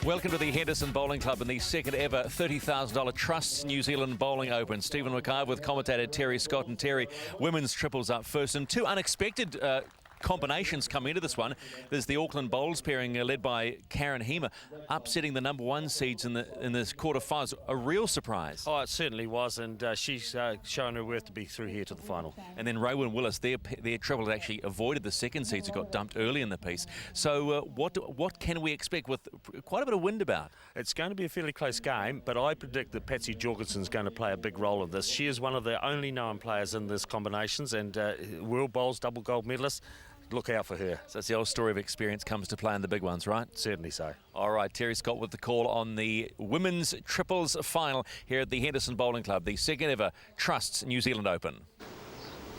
Welcome to the Henderson Bowling Club and the second ever $30,000 Trust New Zealand Bowling Open. Stephen McIver with commentator Terry Scott. And Terry, women's triples up first, and two unexpected combinations come into this one. There's the Auckland Bowls pairing led by Karen Hema, upsetting the #1 seeds in this quarterfinals. A real surprise. Oh, it certainly was, and she's shown her worth to be through here to the final. And then Rowan Willis, their triple had actually avoided the second seeds who got dumped early in the piece. So what can we expect with quite a bit of wind about? It's going to be a fairly close game, but I predict that Patsy Jorgensen's going to play a big role in this. She is one of the only known players in this combinations, and World Bowls double gold medalist. Look out for her. So it's the old story of experience comes to play in the big ones, right? Certainly so. All right, Terry Scott with the call on the women's triples final here at the Henderson Bowling Club, the second ever Trust New Zealand Open.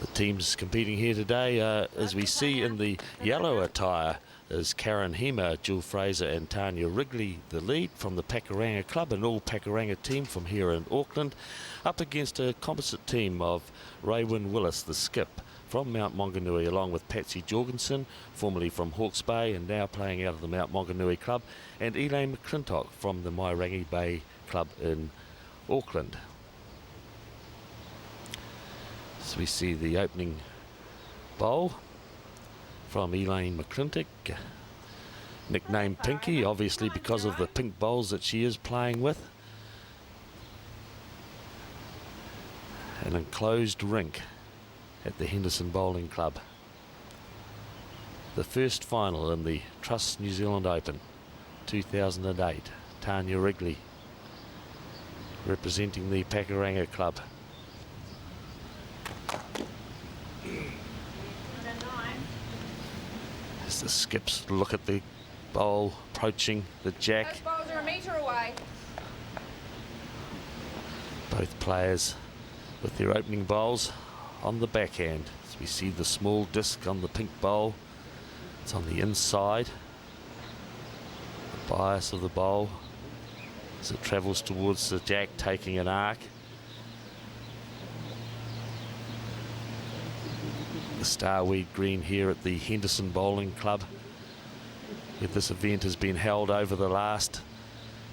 The teams competing here today, as we see in the yellow attire, is Karen Hema, Jill Fraser and Tanya Wrigley, the lead from the Pakuranga Club, an all Pakuranga team from here in Auckland, up against a composite team of Rowan Willis, the skip, from Mount Maunganui, along with Patsy Jorgensen, formerly from Hawke's Bay and now playing out of the Mount Maunganui Club, and Elaine McClintock from the Mairangi Bay Club in Auckland. So we see the opening bowl from Elaine McClintock, nicknamed Pinky, obviously because of the pink bowls that she is playing with. An enclosed rink at the Henderson Bowling Club. The first final in the Trust New Zealand Open 2008. Tanya Wrigley representing the Pakuranga Club. As the skips look at the bowl approaching the jack. Those bowls are a metre away. Both players with their opening bowls on the backhand. As we see the small disc on the pink bowl, it's on the inside. The bias of the bowl as it travels towards the jack, taking an arc. The starweed green here at the Henderson Bowling Club, where this event has been held over the last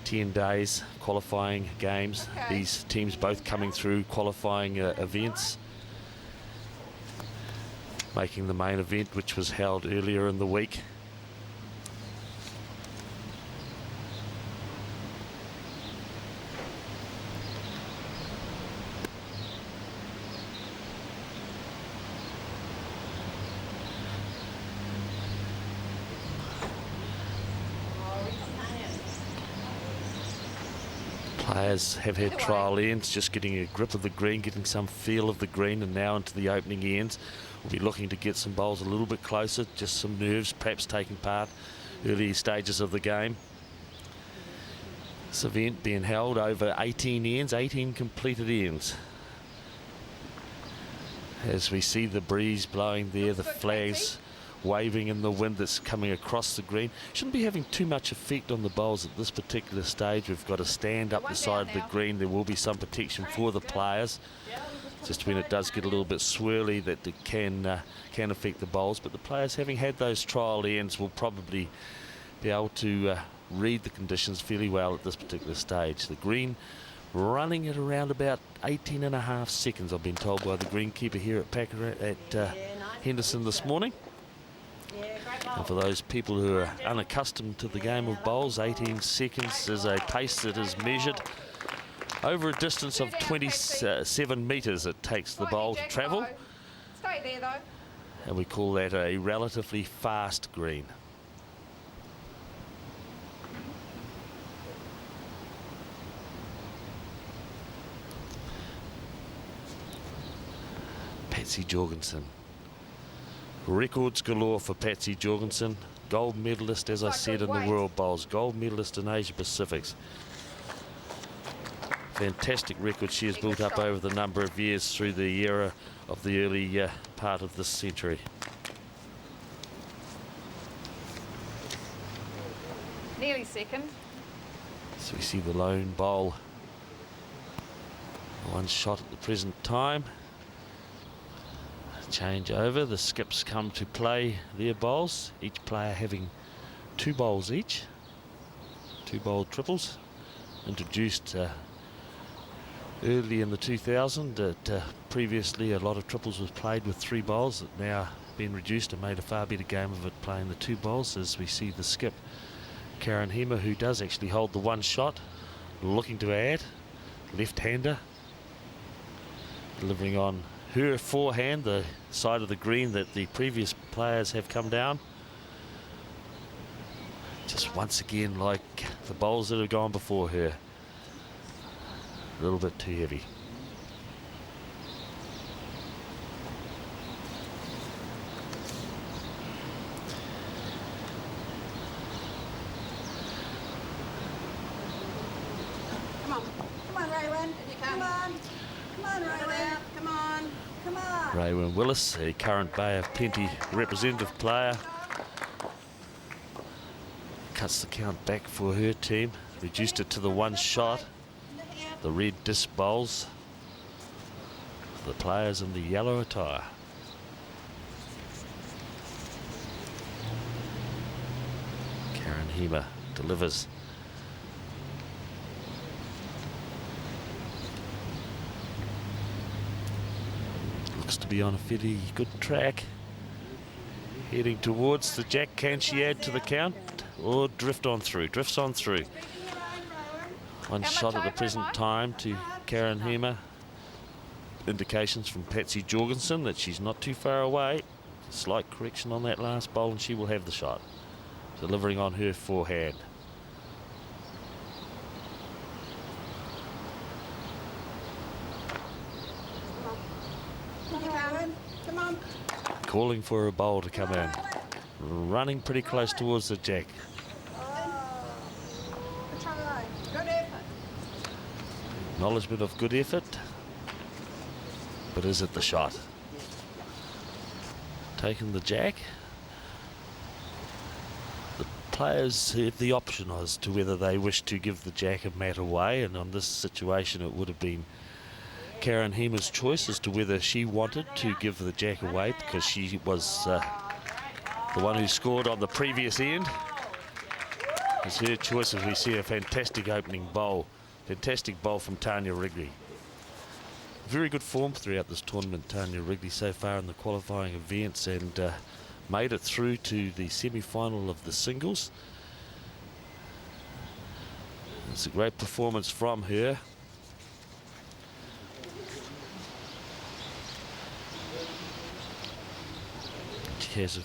10 days, qualifying games. Okay. These teams both coming through qualifying events, making the main event, which was held earlier in the week. Players have had trial ends, just getting a grip of the green, getting some feel of the green, and now into the opening ends. We'll be looking to get some bowls a little bit closer, just some nerves perhaps taking part early stages of the game. This event being held over 18 ends, 18 completed ends. As we see the breeze blowing there, the flags waving in the wind that's coming across the green. Shouldn't be having too much effect on the bowls at this particular stage. We've got to stand up the side of the green. There will be some protection for the players. Just when it does get a little bit swirly, that it can affect the bowls. But the players, having had those trial ends, will probably be able to read the conditions fairly well at this particular stage. The green running at around about 18.5 seconds, I've been told by the greenkeeper here at Henderson this morning. And for those people who are unaccustomed to the game of bowls, 18 seconds is a pace that is measured over a distance of 27 metres it takes the bowl to travel. Stay there though. And we call that a relatively fast green. Patsy Jorgensen. Records galore for Patsy Jorgensen. Gold medalist, as I said, in the World Bowls. Gold medalist in Asia Pacifics. Fantastic record she has built up over the number of years through the era of the early part of this century. Nearly second. So we see the lone bowl. One shot at the present time. Change over, the skips come to play their bowls, each player having 2 bowls each 2-bowl triples, introduced early in the 2000s. Previously, a lot of triples was played with 3 bowls. That now been reduced and made a far better game of it playing the 2 bowls, as we see the skip Karen Hema, who does actually hold the 1 shot, looking to add. Left-hander, delivering on her forehand, the side of the green that the previous players have come down. Just once again, like the bowls that have gone before her, a little bit too heavy. Raywin Willis, a current Bay of Plenty representative player, cuts the count back for her team, reduced it to the 1 shot. The red disc bowls, the players in the yellow attire. Karen Hema delivers. Looks to be on a fairly good track. Heading towards the jack. Can she add to the count or drift on through? Drifts on through. 1 shot at the present time to Karen Hema. Indications from Patsy Jorgensen that she's not too far away. Slight correction on that last bowl and she will have the shot. Delivering on her forehand. Come on. Calling for a bowl to come in. Running pretty close towards the jack. Good effort. Acknowledgement of good effort. But is it the shot? Taking the jack. The players have the option as to whether they wish to give the jack and mat away, and on this situation it would have been Karen Hema's choice as to whether she wanted to give the jack away, because she was the one who scored on the previous end. It's her choice as we see a fantastic opening bowl. Fantastic bowl from Tanya Wrigley. Very good form throughout this tournament, Tanya Wrigley, so far in the qualifying events, and made it through to the semi-final of the singles. It's a great performance from her. She has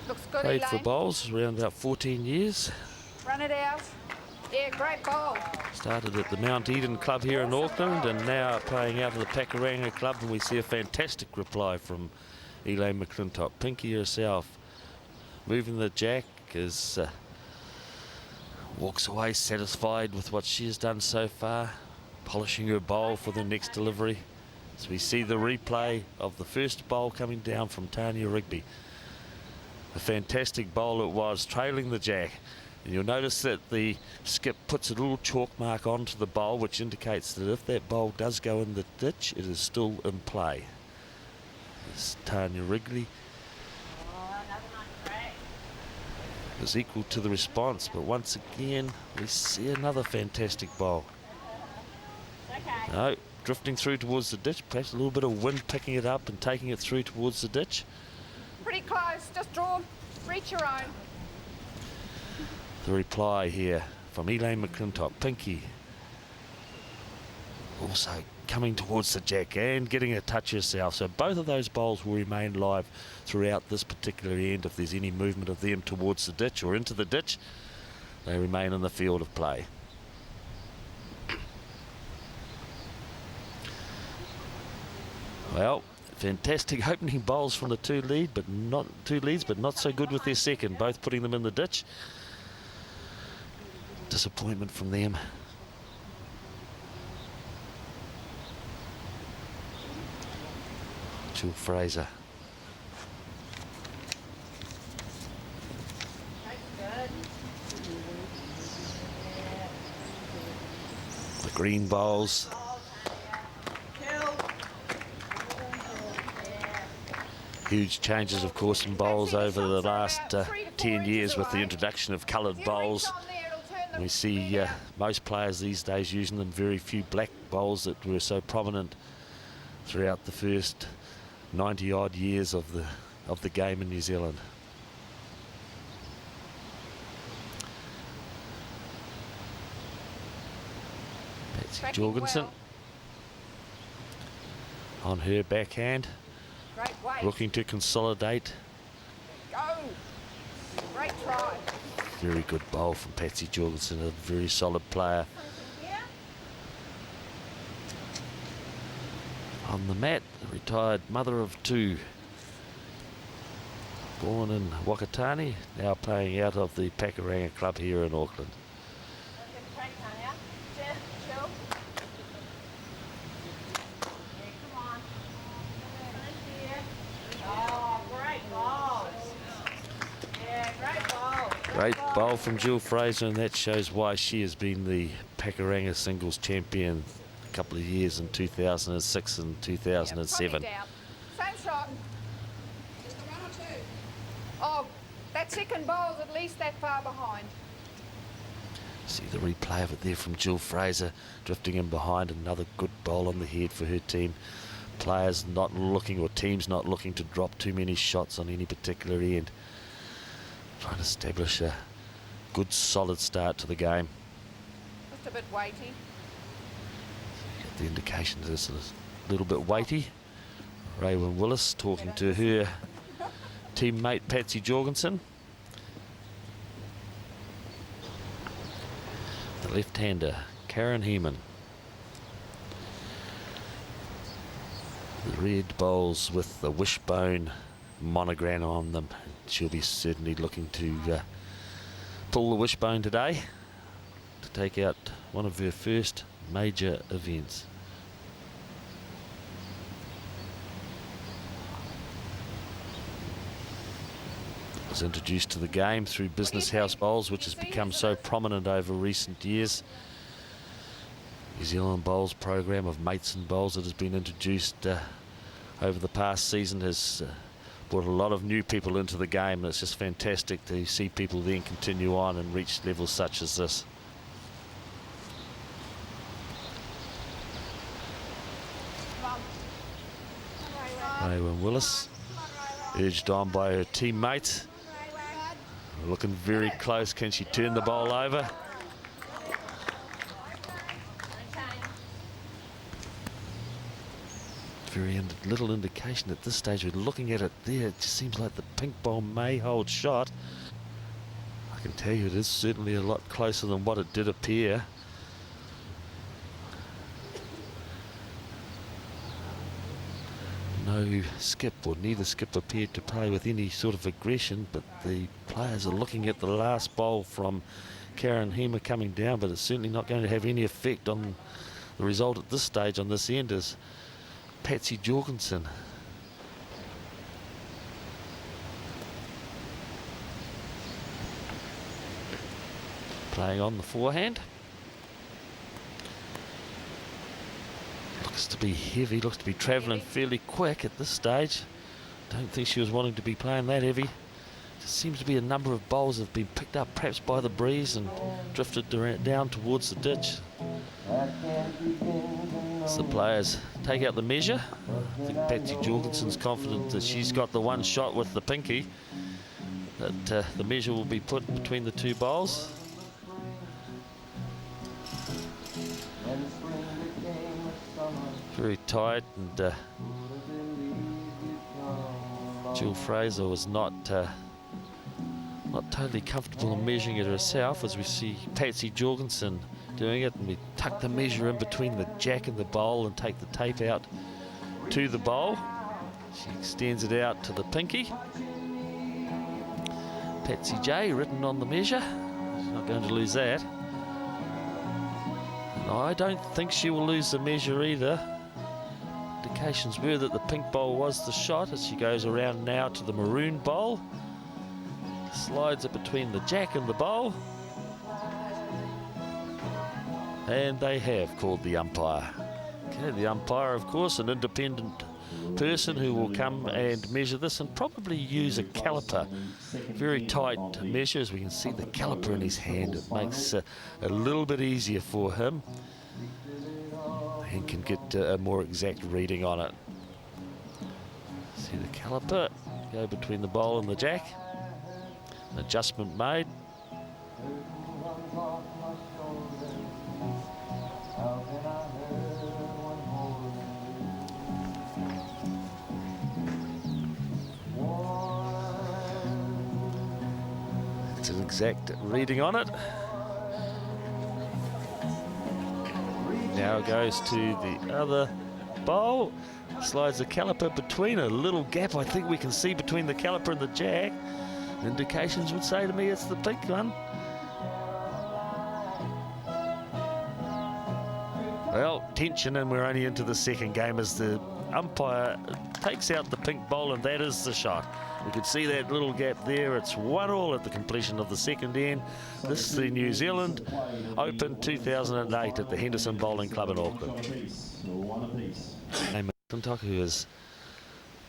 Looks good, played for Elaine. bowls around about 14 years. Run it out. Yeah, great bowl. Started at the Mount Eden Club here in Auckland and now playing out of the Pakuranga Club, and we see a fantastic reply from Elaine McClintock. Pinky herself moving the jack as walks away satisfied with what she has done so far, polishing her bowl for the next delivery. So we see the replay of the first bowl coming down from Tanya Wrigley. A fantastic bowl it was, trailing the jack. And you'll notice that the skip puts a little chalk mark onto the bowl, which indicates that if that bowl does go in the ditch, it is still in play. This Tanya Wrigley is equal to the response, but once again we see another fantastic bowl. No, drifting through towards the ditch, perhaps a little bit of wind picking it up and taking it through towards the ditch. Pretty close. Just draw. Reach your own. The reply here from Elaine McClintock. Pinky also coming towards the jack and getting a touch herself. So both of those bowls will remain live throughout this particular end. If there's any movement of them towards the ditch or into the ditch, they remain in the field of play. Well, fantastic opening bowls from the two leads, but not so good with their second, both putting them in the ditch. Disappointment from them. Jill Fraser. The green bowls. Huge changes, of course, in bowls over the last 10 years with the introduction of coloured bowls. We see most players these days using them, very few black bowls that were so prominent throughout the first 90-odd years of the game in New Zealand. Patsy Jorgensen on her backhand, looking to consolidate. Go! Great try. Very good bowl from Patsy Jorgensen, a very solid player. On the mat, the retired mother of two. Born in Wakatani, now playing out of the Pakuranga Club here in Auckland. Great bowl from Jill Fraser, and that shows why she has been the Pakuranga singles champion a couple of years in 2006 and 2007. Same shot. Oh, that second bowl's at least that far behind. See the replay of it there from Jill Fraser, drifting in behind. Another good bowl on the head for her team. Players not looking, or teams not looking to drop too many shots on any particular end. Trying to establish a good solid start to the game. Just a bit weighty. Get the indication that it's a little bit weighty. Raewyn Willis talking to her teammate Patsy Jorgensen. The left-hander, Karen Heeman. The red bowls with the wishbone monogram on them. She'll be certainly looking to pull the wishbone today to take out one of her first major events. Was introduced to the game through Business House Bowls, which has become so prominent over recent years. New Zealand Bowls program of mates and bowls that has been introduced over the past season has brought a lot of new people into the game, and it's just fantastic to see people then continue on and reach levels such as this. Raewyn Willis, urged on by her teammates. Looking very close. Can she turn the bowl over? Very little indication at this stage. We're looking at it there. It just seems like the pink ball may hold shot. I can tell you it is certainly a lot closer than what it did appear. No skip, or neither skip appeared to play with any sort of aggression, but the players are looking at the last bowl from Karen Heeman coming down, but it's certainly not going to have any effect on the result at this stage on this end, as Patsy Jorgensen playing on the forehand. Looks to be heavy, looks to be travelling fairly quick at this stage. Don't think she was wanting to be playing that heavy. Just seems to be a number of bowls that have been picked up perhaps by the breeze and drifted down towards the ditch. As the players take out the measure, I think Patsy Jorgensen's confident that she's got the one shot with the pinky, that the measure will be put between the two bowls. Very tight, and Jill Fraser was not totally comfortable in measuring it herself, as we see Patsy Jorgensen doing it, and we tuck the measure in between the jack and the bowl and take the tape out to the bowl. She extends it out to the pinky. Patsy J written on the measure. She's not going to lose that. And I don't think she will lose the measure either. Indications were that the pink bowl was the shot, as she goes around now to the maroon bowl. Slides it between the jack and the bowl. And they have called the umpire. Okay, the umpire, of course, an independent person who will come and measure this and probably use a caliper. Very tight measure, as we can see the caliper in his hand. It makes a little bit easier for him and can get a more exact reading on it. See the caliper go between the bowl and the jack. An adjustment made. It's an exact reading on it. Now goes to the other bowl. Slides the caliper between a little gap I think we can see between the caliper and the jack. Indications would say to me it's the pink one. Well, tension, and we're only into the second game as the umpire takes out the pink bowl, and that is the shot. We could see that little gap there. It's 1-1 at the completion of the second end. This is the New Zealand Open 2008 at the Henderson Bowling Club in Auckland. McClintock, who has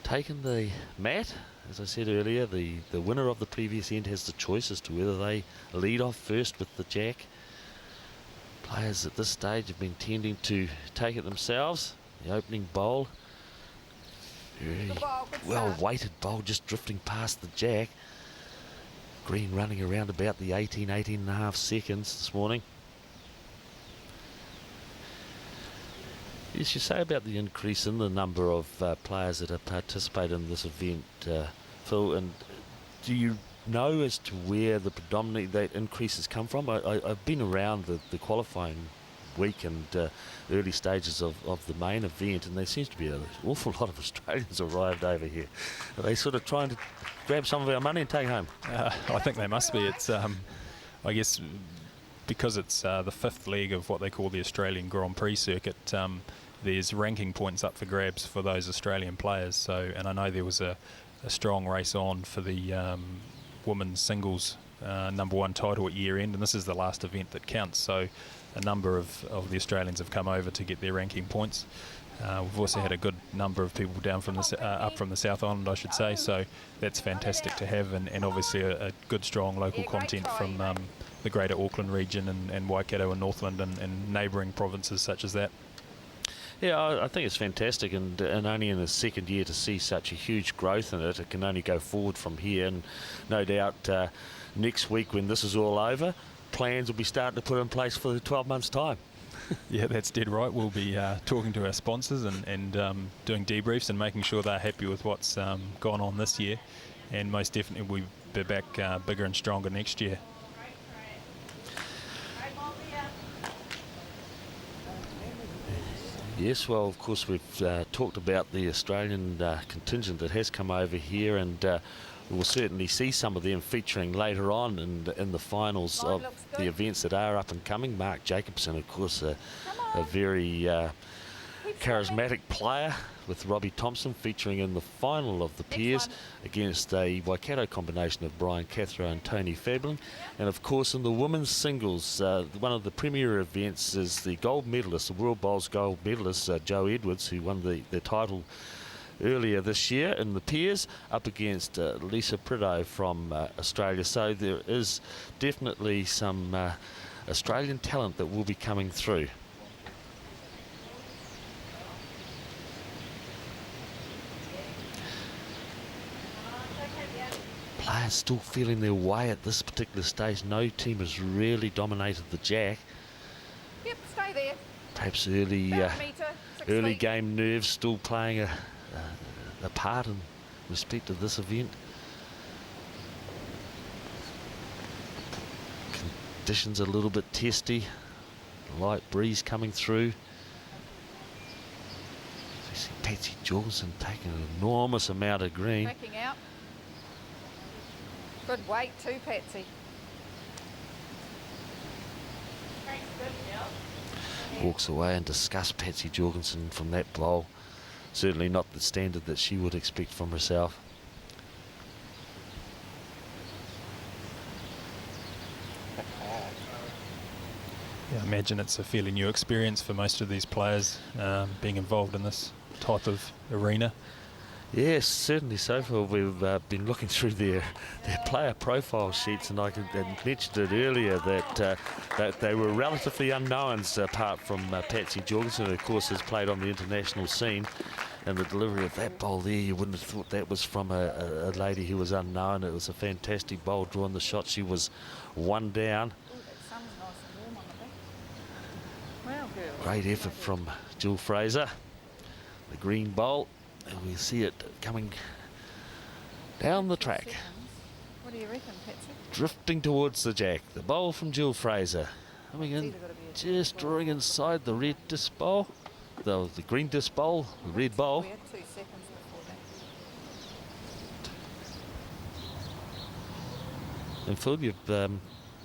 taken the mat. As I said earlier, the winner of the previous end has the choice as to whether they lead off first with the jack. Players at this stage have been tending to take it themselves. The opening bowl, very well-weighted bowl, just drifting past the jack. Green running around about the 18.5 seconds this morning. Yes, you say about the increase in the number of players that have participated in this event, Phil, and do you know as to where the predominantly that increase has come from? I've been around the qualifying week and early stages of the main event, and there seems to be an awful lot of Australians arrived over here. Are they sort of trying to grab some of our money and take home? I think they must be. It's, I guess, because it's the fifth leg of what they call the Australian Grand Prix circuit, there's ranking points up for grabs for those Australian players. So, and I know there was a strong race on for the women's singles #1 title at year end, and this is the last event that counts. So a number of the Australians have come over to get their ranking points. We've also had a good number of people down from the up from the South Island, I should say, so that's fantastic to have, and obviously a good strong local content from the greater Auckland region and Waikato and Northland and neighbouring provinces such as that. Yeah, I think it's fantastic, and only in the second year to see such a huge growth in it. It can only go forward from here, and no doubt next week when this is all over, plans will be starting to put in place for the 12 months' time. Yeah, that's dead right. We'll be talking to our sponsors and doing debriefs and making sure they're happy with what's gone on this year, and most definitely we'll be back bigger and stronger next year. Yes, well, of course, we've talked about the Australian contingent that has come over here, and we'll certainly see some of them featuring later on in the finals of the events that are up and coming. Mark Jacobson, of course, a very charismatic player, with Robbie Thompson featuring in the final of the pairs against a Waikato combination of Brian Cathro and Tony Fabling. And of course in the women's singles, one of the premier events is the gold medalist, the World Bowls gold medalist, Joe Edwards, who won the title earlier this year in the pairs, up against Lisa Prideaux from Australia. So there is definitely some Australian talent that will be coming through. Players still feeling their way at this particular stage. No team has really dominated the jack. Yep, stay there. Perhaps early game nerves still playing a part in respect to this event. Conditions a little bit testy. Light breeze coming through. You see Patsy Jorgensen taking an enormous amount of green. Backing out. Good weight too, Patsy. Walks away and disgusts Patsy Jorgensen from that bowl. Certainly not the standard that she would expect from herself. Yeah, I imagine it's a fairly new experience for most of these players being involved in this type of arena. Yes, certainly so. Well, we've been looking through their player profile sheets, and I mentioned it earlier that they were relatively unknowns apart from Patsy Jorgensen, who of course has played on the international scene. And the delivery of that bowl there, you wouldn't have thought that was from a lady who was unknown. It was a fantastic bowl drawing the shot. She was one down. Ooh, that sun's nice and warm on the back. Well, girl. Great effort from Jill Fraser. The green bowl, and we see it coming down the track, What do you reckon, Patsy? drifting towards the jack. The bowl from Jill Fraser. Coming in, either gotta be a just drawing inside the red disc bowl. The green disc bowl, the red bowl. We had 2 seconds before that. And Phil, you've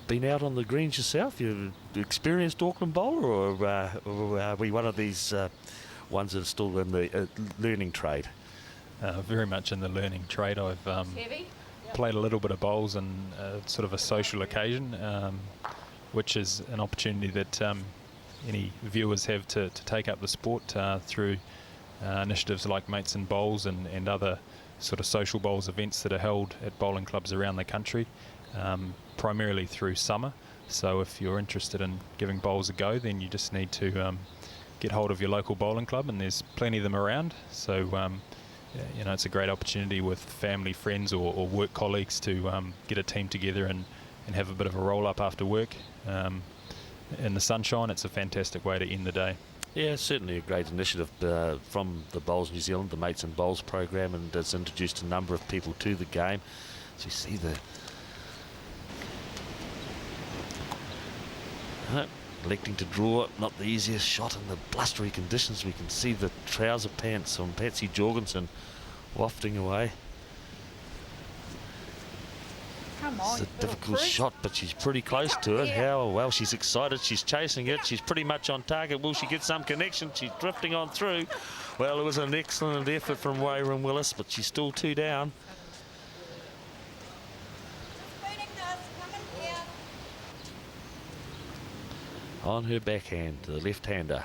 been out on the greens yourself. You've experienced Auckland bowler, or are we one of these ones that are still in the learning trade? Very much in the learning trade. I've Heavy? played a little bit of bowls on sort of a social occasion, which is an opportunity that any viewers have to take up the sport through initiatives like Mates and Bowls and other sort of social bowls events that are held at bowling clubs around the country, primarily through summer. So if you're interested in giving bowls a go, then you just need to get hold of your local bowling club, and there's plenty of them around. So you know, it's a great opportunity with family, friends or work colleagues to get a team together and have a bit of a roll up after work. In the sunshine, it's a fantastic way to end the day. Yeah, certainly a great initiative from the Bowls New Zealand, the Mates and Bowls program, and it's introduced a number of people to the game. So you see the electing to draw, not the easiest shot in the blustery conditions. We can see the trouser pants on Patsy Jorgensen wafting away. Come on, It's a little difficult crew. shot, but she's pretty close to it. How well, she's excited, she's chasing it, she's pretty much on target. Will she get some connection? She's drifting on through. Well, it was an excellent effort from Wayron Willis, but she's still 2 down. On her backhand, the left-hander,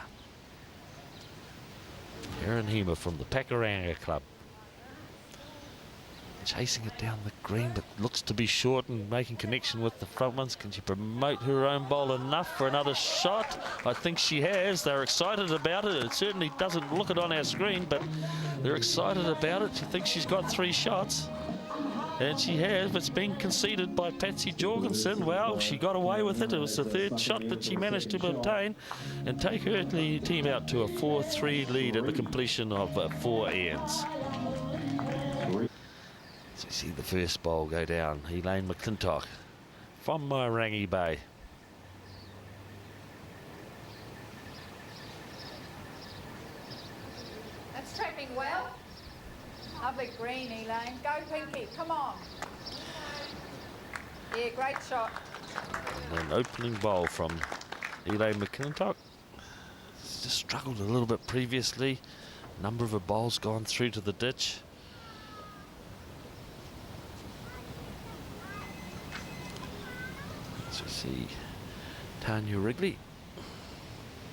Erin Hema from the Pakuranga Club. Chasing it down the green, but looks to be short and making connection with the front ones. Can she promote her own bowl enough for another shot? I think she has. They're excited about it. It certainly doesn't look it on our screen, but they're excited about it. She thinks she's got 3 shots. And she has, but it's been conceded by Patsy Jorgensen. Well, she got away with it. It was the 3rd shot that she managed to obtain and take her team out to a 4-3 lead at the completion of 4 ends. So you see the first bowl go down. Elaine McClintock from Mairangi Bay. That's trapping well. Lovely green, Elaine. Go, Pinky. Come on. Yeah, great shot. An opening bowl from Elaine McClintock. Just struggled a little bit previously. A number of her bowls gone through to the ditch. So we see Tanya Wrigley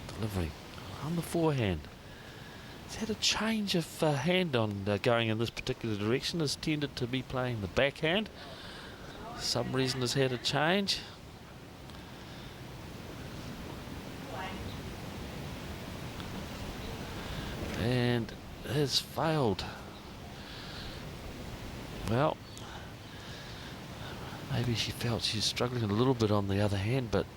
delivering on the forehand. He's had a change of hand on going in this particular direction. Has tended to be playing the backhand. For some reason has had a change. And has failed. Well, maybe she felt she's struggling a little bit on the other hand, but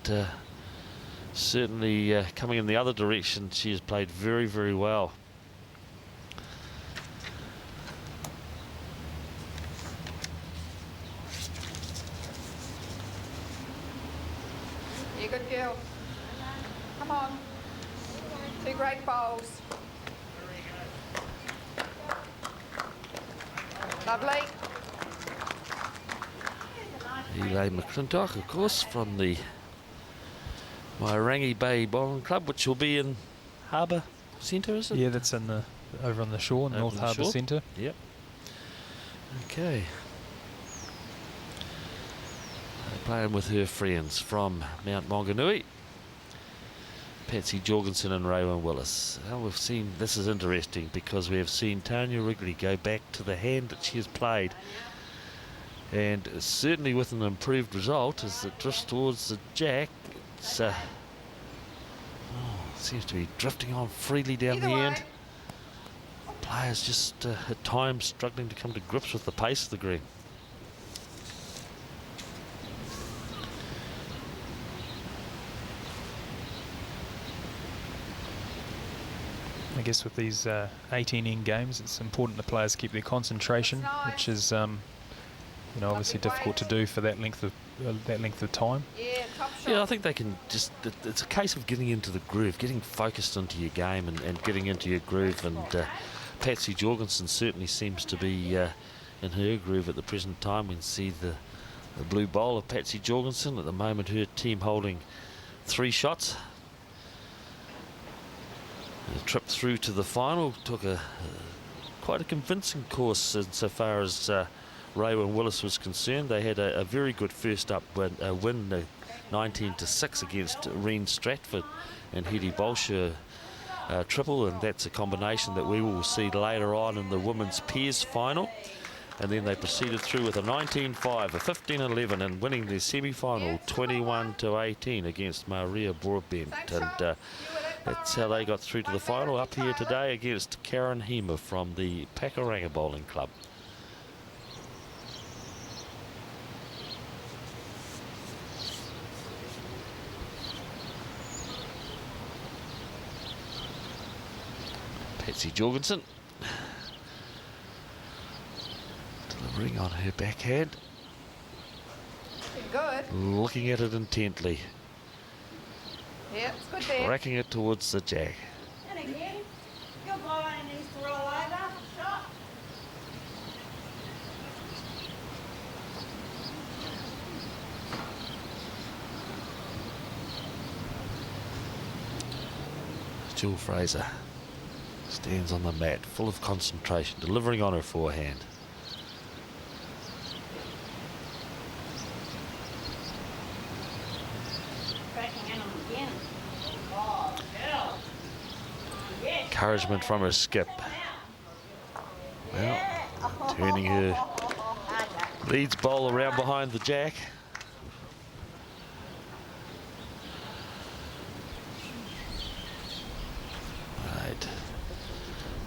certainly coming in the other direction, she has played very, very well. Yeah, good girl. Come on. 2 great bowls. Lovely. Elaine McClintock, of course, from the Mairangi Bay Bowling Club, which will be in Harbour Centre, is it? Yeah, that's in the over on the shore, Over North the Harbour shore. Centre. Yep. Okay. They're playing with her friends from Mount Maunganui. Patsy Jorgensen and Raewyn Willis. Well, we've seen, this is interesting because we have seen Tanya Wrigley go back to the hand that she has played, and certainly with an improved result as it drifts towards the jack. It's seems to be drifting on freely down Either the way. end. Players just at times struggling to come to grips with the pace of the green. I guess with these 18 end games, it's important the players keep their concentration, which is, you know, obviously difficult to do for that length of time. Yeah, top shot. Yeah, I think they can just, it's a case of getting into the groove, getting focused into your game and getting into your groove. And Patsy Jorgensen certainly seems to be in her groove at the present time. We can see the blue bowl of Patsy Jorgensen. At the moment, her team holding 3 shots. A trip through to the final took quite a convincing course insofar as Raewyn Willis was concerned. They had a very good first up win, 19-6 against Reen Stratford and Hedy Bolsher triple, and that's a combination that we will see later on in the women's pairs final. And then they proceeded through with a 19-5, a 15-11, and winning their semi-final 21-18 against Maria Broadbent. And that's how they got through to the final, up here today against Karen Hema from the Pakuranga Bowling Club. Patsy Jorgensen delivering on her backhand, Good. looking at it intently, Yeah, it's good there. racking it towards the jack. And again, your bowler needs to roll over. Shot. Jill Fraser stands on the mat, full of concentration, delivering on her forehand. Cracking in them again. Oh, girl. Yes. Encouragement from her skip. Well, turning her leads bowl around behind the jack. Right.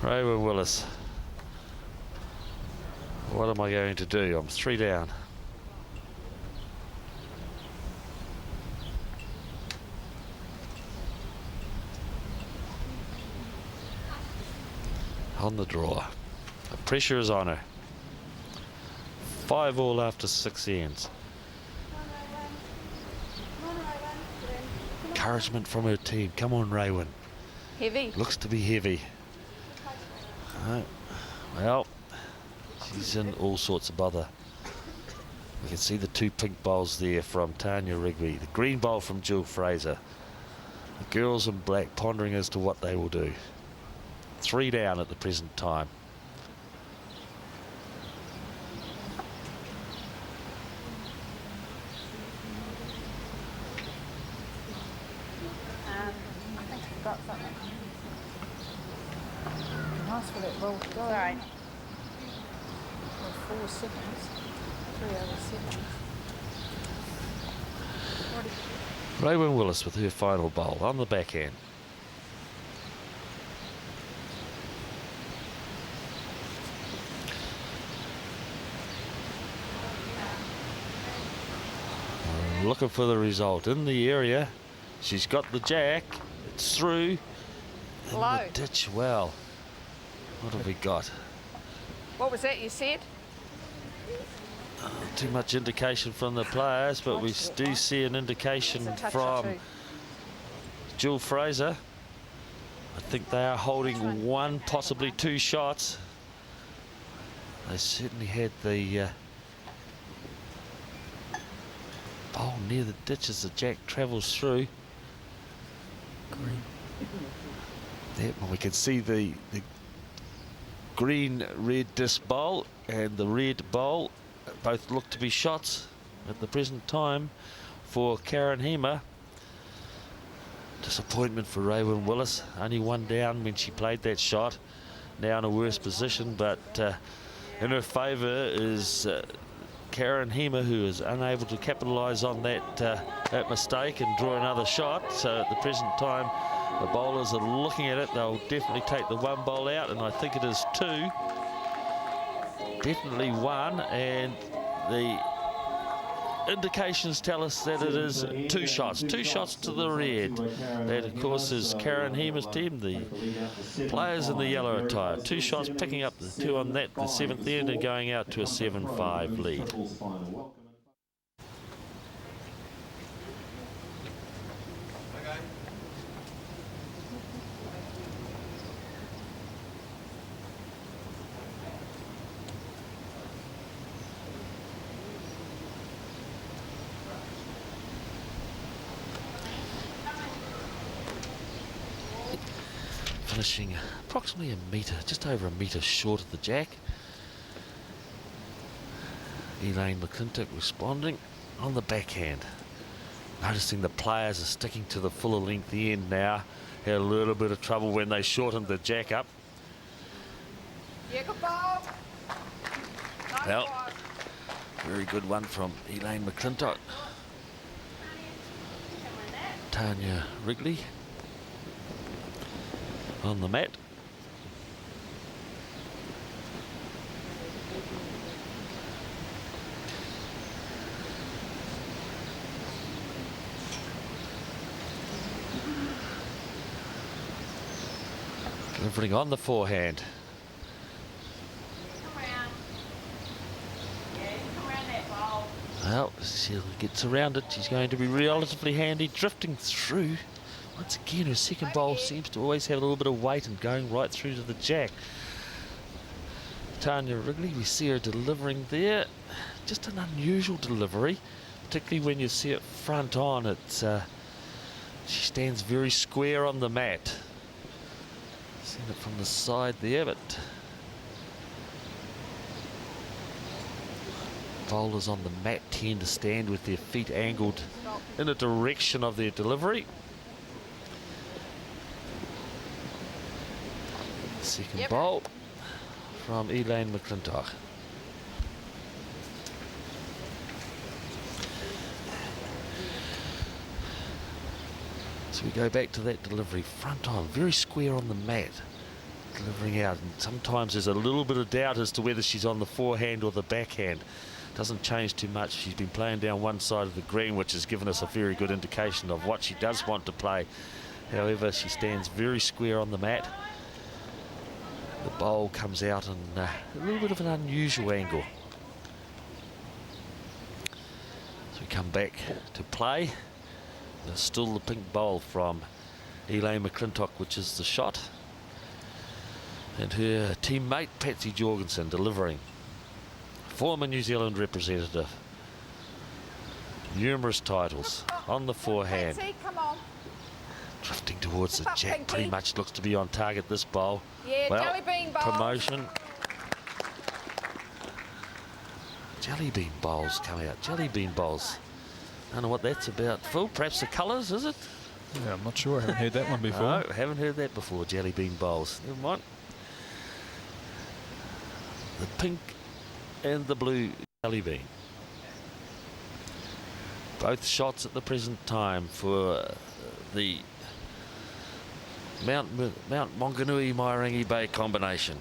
Raewyn Willis. What am I going to do? I'm 3 down. On the draw. The pressure is on her. 5 all after 6 ends. Encouragement from her team. Come on, Raewyn. Heavy. Looks to be heavy. Well, she's in all sorts of bother. We can see the 2 pink bowls there from Tanya Wrigley. The green bowl from Jill Fraser. The girls in black pondering as to what they will do. 3 down at the present time. I think we've got something. Nice for that ball to go. Sorry. 4 seconds. 3 over 7. Raewyn Willis with her final bowl on the backhand. Looking for the result in the area. She's got the jack. It's through. In Low. the ditch. Well, what have we got? What was that you said? Too much indication from the players, but we do see an indication It's a touch from or 2. Jill Fraser. I think they are holding 1, possibly 2 shots. They certainly had the bowl near the ditch as the jack travels through. There, we can see the green red disc bowl and the red bowl both look to be shots at the present time for Karen Hema. Disappointment for Raewyn Willis. Only one down when she played that shot. Now in a worse position, but in her favour is Karen Hema, who is unable to capitalise on that mistake and draw another shot. So at the present time, the bowlers are looking at it. They'll definitely take the one bowl out, and I think it is two. Definitely one, and the indications tell us that it is two shots to the red. That, of course, is Karen Hema's team, the players in the yellow attire. 2 shots, picking up the 2 on that, the 7th end, and going out to a 7-5 lead. Finishing approximately a metre, just over a metre short of the jack. Elaine McClintock responding on the backhand. Noticing the players are sticking to the fuller length end now. Had a little bit of trouble when they shortened the jack up. Yeah, good ball. Nice Well, ball. very good one from Elaine McClintock. Tanya Wrigley on the mat. Delivering on the forehand. Come around. Yeah, come around that ball. Well, she gets around it. She's going to be relatively handy, drifting through. Once again, her second bowl seems to always have a little bit of weight and going right through to the jack. Tanya Wrigley, we see her delivering there. Just an unusual delivery, particularly when you see it front on. It's she stands very square on the mat. Seen it from the side there, but bowlers on the mat tend to stand with their feet angled in the direction of their delivery. Second bowl from Elaine McClintock. So we go back to that delivery, front on, very square on the mat, delivering out. And sometimes there's a little bit of doubt as to whether she's on the forehand or the backhand. Doesn't change too much. She's been playing down one side of the green, which has given us a very good indication of what she does want to play. However, she stands very square on the mat. The bowl comes out in a little bit of an unusual angle. So we come back to play. There's still the pink bowl from Elaine McClintock, which is the shot. And her teammate, Patsy Jorgensen, delivering. Former New Zealand representative. Numerous titles on the forehand. Patsy, come on. Drifting towards the Keep up, jack, pretty Pinky. much looks to be on target this bowl. Yeah, Well, jelly bean bowls. promotion. Jelly bean bowls come out. Jelly bean bowls. I don't know what that's about, Phil. Perhaps the colours, is it? Yeah, I'm not sure. I haven't heard that one before. No, haven't heard that before. Jelly bean bowls. Never mind. The pink and the blue jelly bean. Both shots at the present time for the Mount Maunganui Mairangi Bay combination.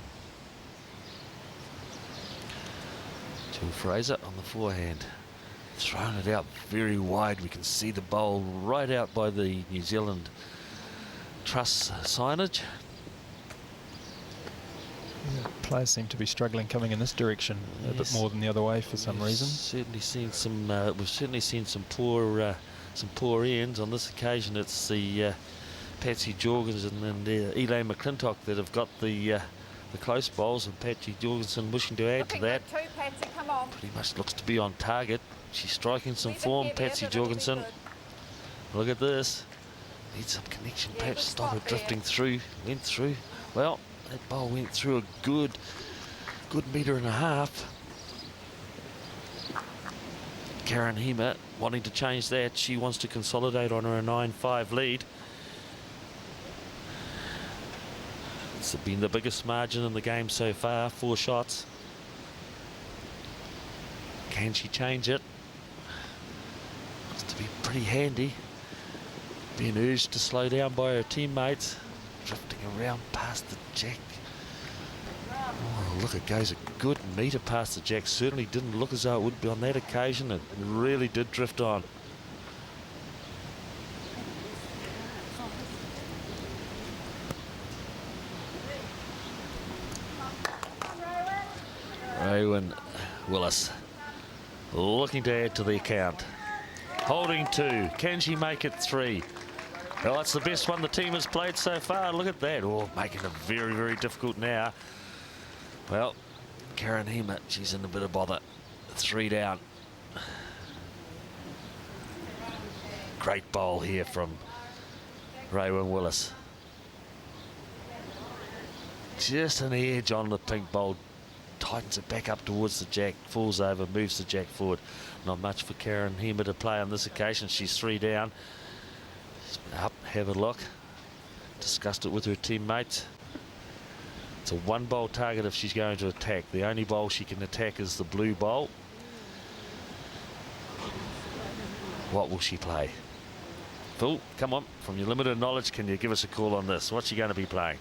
Jill Fraser on the forehand. Thrown it out very wide. We can see the bowl right out by the New Zealand Trust signage. Yeah, players seem to be struggling coming in this direction a bit Yes. more than the other way for some reason. Certainly seen some. We've certainly seen some poor ends. On this occasion, it's the Patsy Jorgensen and Elaine McClintock that have got the close bowls, and Patsy Jorgensen wishing to add Looking to that. good too, Patsy, come on. Pretty much looks to be on target. She's striking some Leave it form, heavy, Patsy everybody be Jorgensen. good. Look at this. Needs some connection, Yeah, perhaps good stop her spot there. drifting through. Went through. Well, that bowl went through a good metre and a half. Karen Hema wanting to change that. She wants to consolidate on her 9-5 lead. It's been the biggest margin in the game so far, 4 shots. Can she change it? Looks to be pretty handy. Being urged to slow down by her teammates. Drifting around past the jack. Oh, look, it goes a good metre past the jack. Certainly didn't look as though it would be on that occasion. It really did drift on. Rowan Willis looking to add to the account. Holding 2. Can she make it 3? Well, that's the best one the team has played so far. Look at that. Oh, making it very, very difficult now. Well, Karen Hema, she's in a bit of bother. 3 down. Great bowl here from Rowan Willis. Just an edge on the pink bowl. Tightens it back up towards the jack, falls over, moves the jack forward. Not much for Karen Hema to play on this occasion. She's 3 down. Up, have a look. Discussed it with her teammates. It's a 1 bowl target if she's going to attack. The only bowl she can attack is the blue bowl. What will she play? Phil, come on. From your limited knowledge, can you give us a call on this? What's she going to be playing?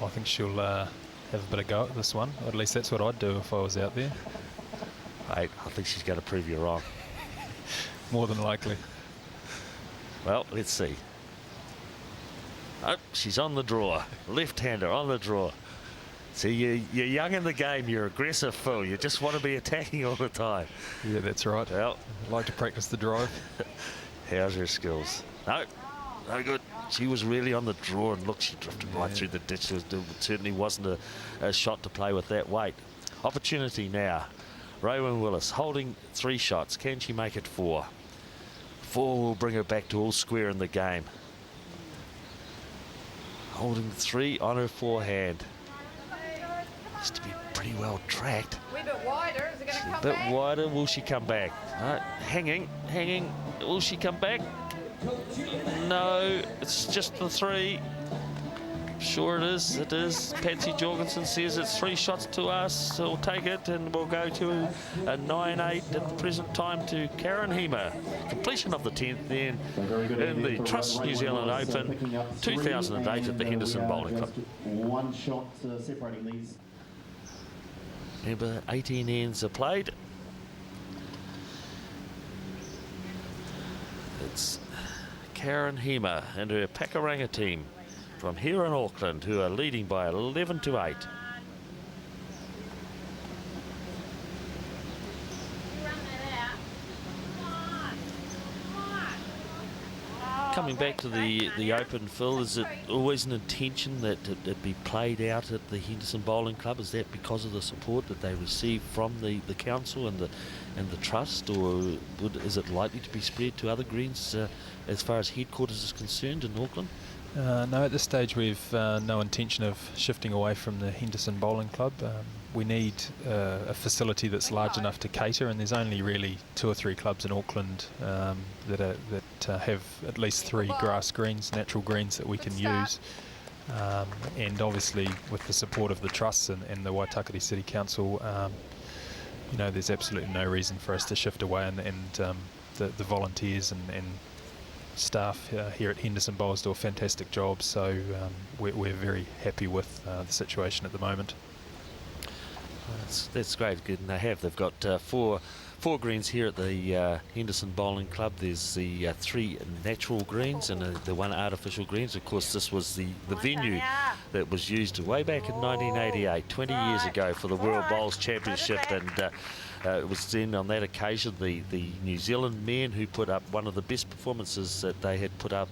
I think she'll have a bit of go at this one. Or at least that's what I'd do if I was out there. Mate, I think she's going to prove you wrong. More than likely. Well, let's see. Oh, she's on the draw. Left-hander on the draw. See, you're young in the game. You're aggressive, Phil. You just want to be attacking all the time. Yeah, that's right. Well, I like to practice the drive. How's her skills? No, no good. She was really on the draw, and look, she drifted right through the ditch. It certainly wasn't a shot to play with that weight. Opportunity now. Rowan Willis holding 3 shots. Can she make it 4? 4 will bring her back to all square in the game. Holding 3 on her forehand. Has to be pretty well tracked. We're a bit wider. Is it going to come A bit back? wider. Will she come back? Hanging. Will she come back? No, it's just the 3. Sure it is. It is. Patsy Jorgensen says it's 3 shots to us. So we'll take it, and we'll go to a 9-8 at the present time to Karen Hema. Completion of the 10th then in the Trust New Zealand Open 2008 at the Henderson Bowling Club. 1 shot separating these. Remember, 18 ends are played. It's Karen Hema and her Pakuranga team from here in Auckland, who are leading by 11-8. Coming back to the Open, Phil, is it always an intention that it be played out at the Henderson Bowling Club? Is that because of the support that they receive from the council and the trust, or is it likely to be spread to other greens as far as headquarters is concerned in Auckland? No, at this stage we've no intention of shifting away from the Henderson Bowling Club. We need a facility that's large enough to cater, and there's only really 2 or 3 clubs in Auckland that have at least 3 grass greens, natural greens that we can use. And obviously with the support of the trusts and the Waitakere City Council, you know, there's absolutely no reason for us to shift away, and the volunteers and staff here at Henderson Bowls do a fantastic job, so we're very happy with the situation at the moment. That's great. Good, and they've got 4 greens here at the Henderson Bowling Club. There's the 3 natural greens and the 1 artificial greens. Of course, this was the venue that was used way back in 1988, 20 years ago, for the World Bowls Championship, and it was then on that occasion the New Zealand men who put up one of the best performances that they had put up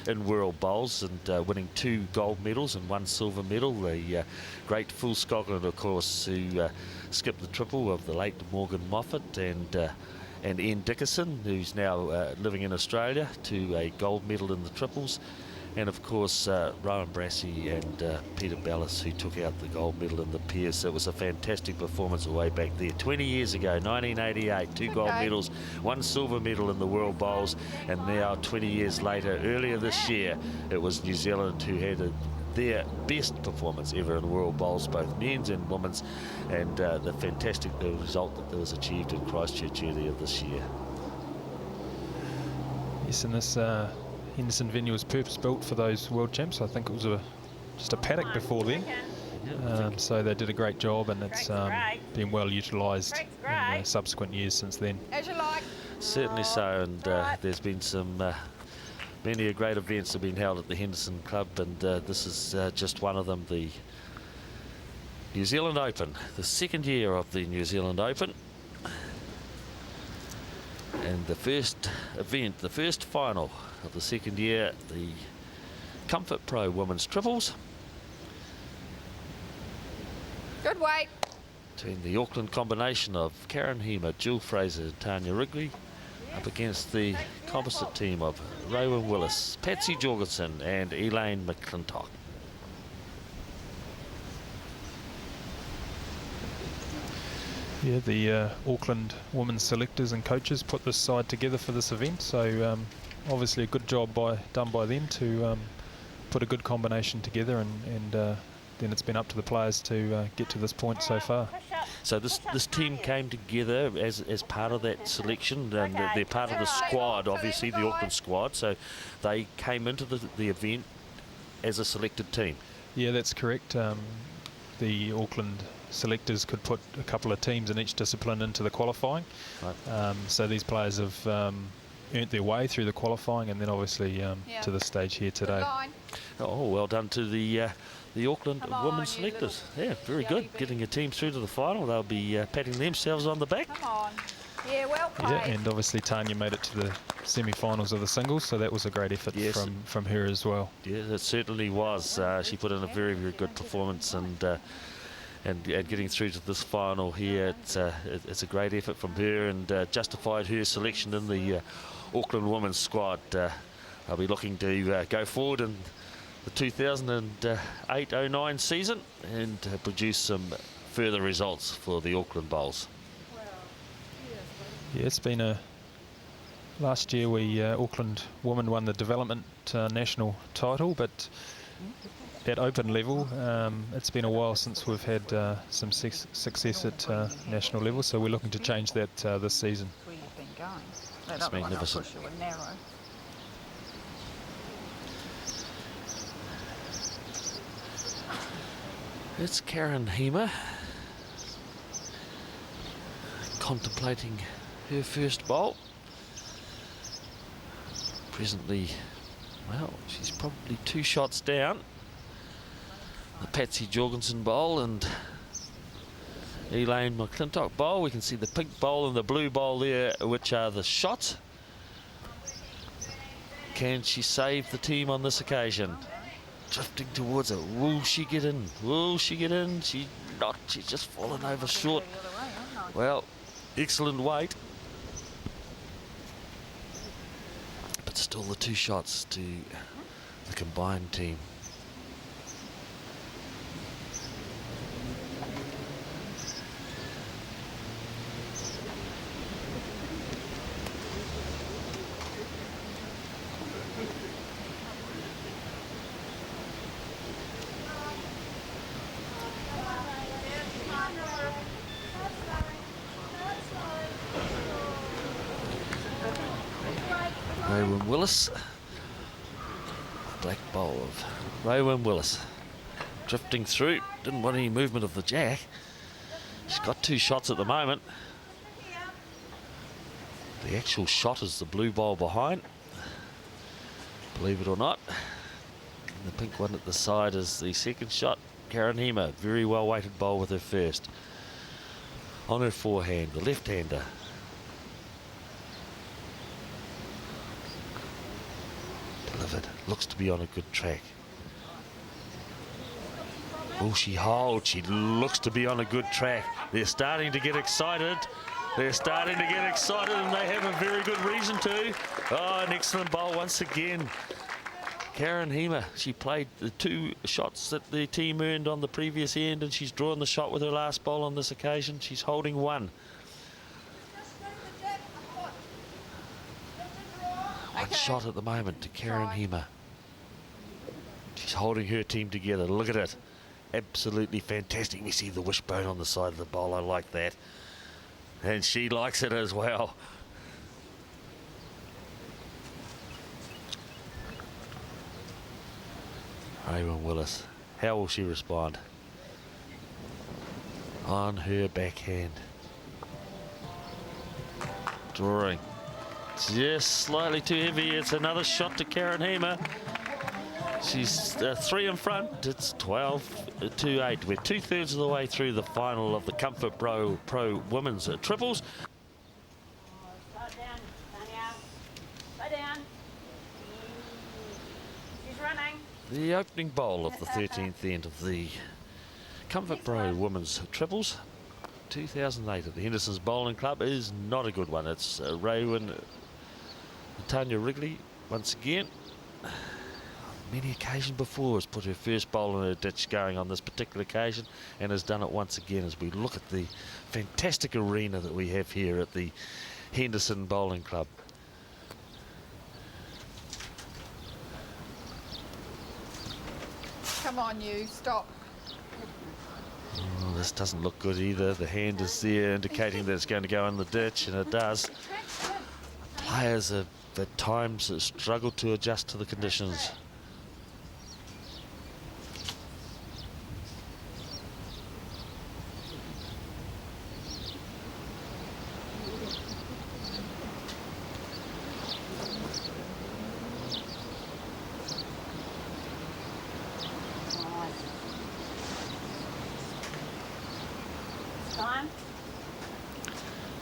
in World Bowls, and winning 2 gold medals and 1 silver medal. The great Phil Scogland, of course, who skipped the triple of the late Morgan Moffat, and Ian Dickerson, who's now living in Australia, to a gold medal in the triples. And of course Rowan Brassey and Peter Bellis, who took out the gold medal in the pairs. So it was a fantastic performance way back there 20 years ago, 1988, 2 gold medals, 1 silver medal in the World Bowls, and now 20 years later, earlier this year, it was New Zealand who had their best performance ever in the World Bowls, both men's and women's, and the fantastic result that was achieved in Christchurch earlier this year. Yes, and this Henderson venue was purpose-built for those World Champs. I think it was just a paddock before then. So they did a great job, and it's been well utilised in the subsequent years since then. As you like. Certainly so, and there's been some many great events have been held at the Henderson Club, and this is just one of them, the New Zealand Open, the second year of the New Zealand Open, and the first event, the first final of the second year, the Comfort Pro Women's Triples. Good weight. Between the Auckland combination of Karen Hema, Jill Fraser and Tanya Wrigley up against the composite team of Rowan Willis, Patsy Jorgensen and Elaine McClintock. Yeah, the Auckland women's selectors and coaches put this side together for this event, so obviously a good job done by them to put a good combination together, and then it's been up to the players to get to this point so far. So this team came together as part of that selection, and they're part of the squad, obviously the Auckland squad, so they came into the event as a selected team. Yeah, that's correct. The Auckland selectors could put a couple of teams in each discipline into the qualifying. Right. So these players have earned their way through the qualifying, and then obviously to the stage here today. Oh, well done to the Auckland women's selectors. Yeah, very good. Getting a team through to the final. They'll be patting themselves on the back. Come on. Yeah, well played. Yeah, and obviously Tanya made it to the semi-finals of the singles, so that was a great effort from her as well. Yeah, it certainly was. She put in a very, very good performance, and getting through to this final here, it's a great effort from her, and justified her selection in the Auckland women's squad. I'll be looking to go forward in the 2008-09 season and produce some further results for the Auckland Bowls. Yeah, it's been last year Auckland women won the development national title, but at open level it's been a while since we've had some success at national level, so we're looking to change that this season. Where you've been going. It's magnificent. Narrow. It's Karen Hema contemplating her first bowl. Presently, well, she's probably 2 shots down. The Patsy Jorgensen bowl and Elaine McClintock bowl. We can see the pink bowl and the blue bowl there, which are the shots. Can she save the team on this occasion? Drifting towards it. Will she get in? Will she get in? She's not. She's just fallen over short. Well, excellent weight. But still the 2 shots to the combined team. Rowan Willis, black bowl of Rowan Willis, drifting through, didn't want any movement of the jack. She's got 2 shots at the moment. The actual shot is the blue bowl behind, believe it or not. And the pink one at the side is the second shot. Karen Hema, very well weighted bowl with her first. On her forehand, the left-hander. Delivered. Looks to be on a good track. Will she hold? She looks to be on a good track. They're starting to get excited. They're starting to get excited, and they have a very good reason to. Oh, an excellent bowl once again. Karen Hema, she played the 2 shots that the team earned on the previous end, and she's drawn the shot with her last bowl on this occasion. She's holding 1. One shot at the moment to Karen Hema. She's She's holding her team together. Look at it. Absolutely fantastic. We see the wishbone on the side of the bowl. I like that. And she likes it as well. Raewyn Willis. How will she respond? On her backhand. Drawing. Just slightly too heavy. It's another shot to Karen Hamer. She's 3 in front. It's 12-8. We're 2/3 of the way through the final of the Comfort Pro Women's Triples. Slow it down, Tanya. Slow down. She's running. The opening bowl of the 13th end of the Comfort Pro Women's Triples 2008 at the Henderson's Bowling Club is not a good one. It's Raewyn Tanya Wrigley once again. Many occasions before has put her first bowl in her ditch going on this particular occasion, and has done it once again as we look at the fantastic arena that we have here at the Henderson Bowling Club. Come on, you. Stop. Oh, this doesn't look good either. The hand is there indicating that it's going to go in the ditch, and it does. Players have at times struggled to adjust to the conditions. Time.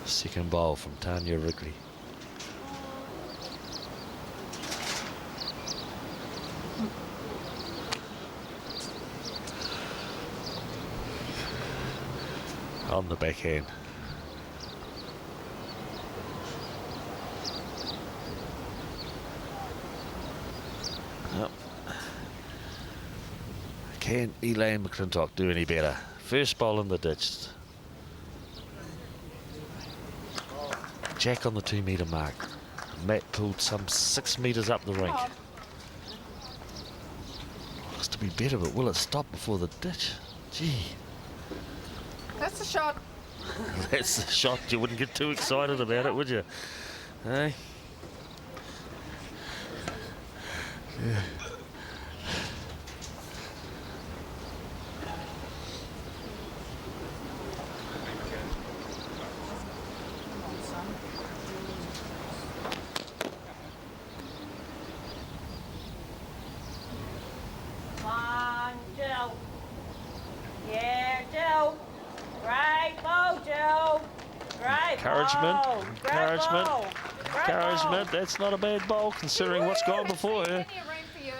Second bowl from Tanya Wrigley. On the backhand. Yep. Can Elaine McClintock do any better? First bowl in the ditch. Jack on the 2 metre mark. Matt pulled some 6 metres up the rink. Looks to be better, but will it stop before the ditch? Gee. That's the shot. That's the shot. You wouldn't get too excited about it, would you? Hey? Yeah. Come on, Jill. Yeah, Jill. Great ball, Jill. Great Encouragement, ball. Great encouragement, ball. Great encouragement. ball. That's not a bad bowl considering what's gone before her. Plenty of room for you.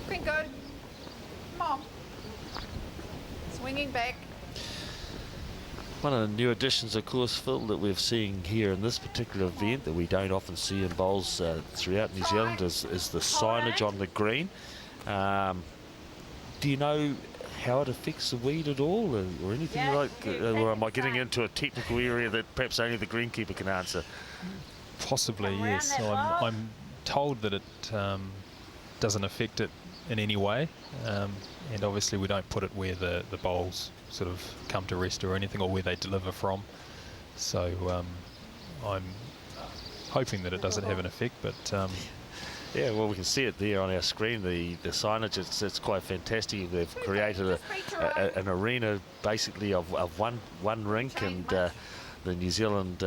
Looking good. Come on. Swinging back. One of the new additions, of course, Phil, that we're seeing here in this particular event that we don't often see in bowls throughout New Zealand is the signage on the green. Do you know how it affects the weed at all, or anything Yes, like? Or am I getting fine. into a technical area that perhaps only the greenkeeper can answer? Possibly, Come around yes. that So ball. I'm told that it doesn't affect it in any way, and obviously we don't put it where the bowls sort of come to rest or anything, or where they deliver from. So I'm hoping that it doesn't have an effect, but Yeah, well, we can see it there on our screen. The signage, it's quite fantastic. They've created an arena basically of one rink, and the New Zealand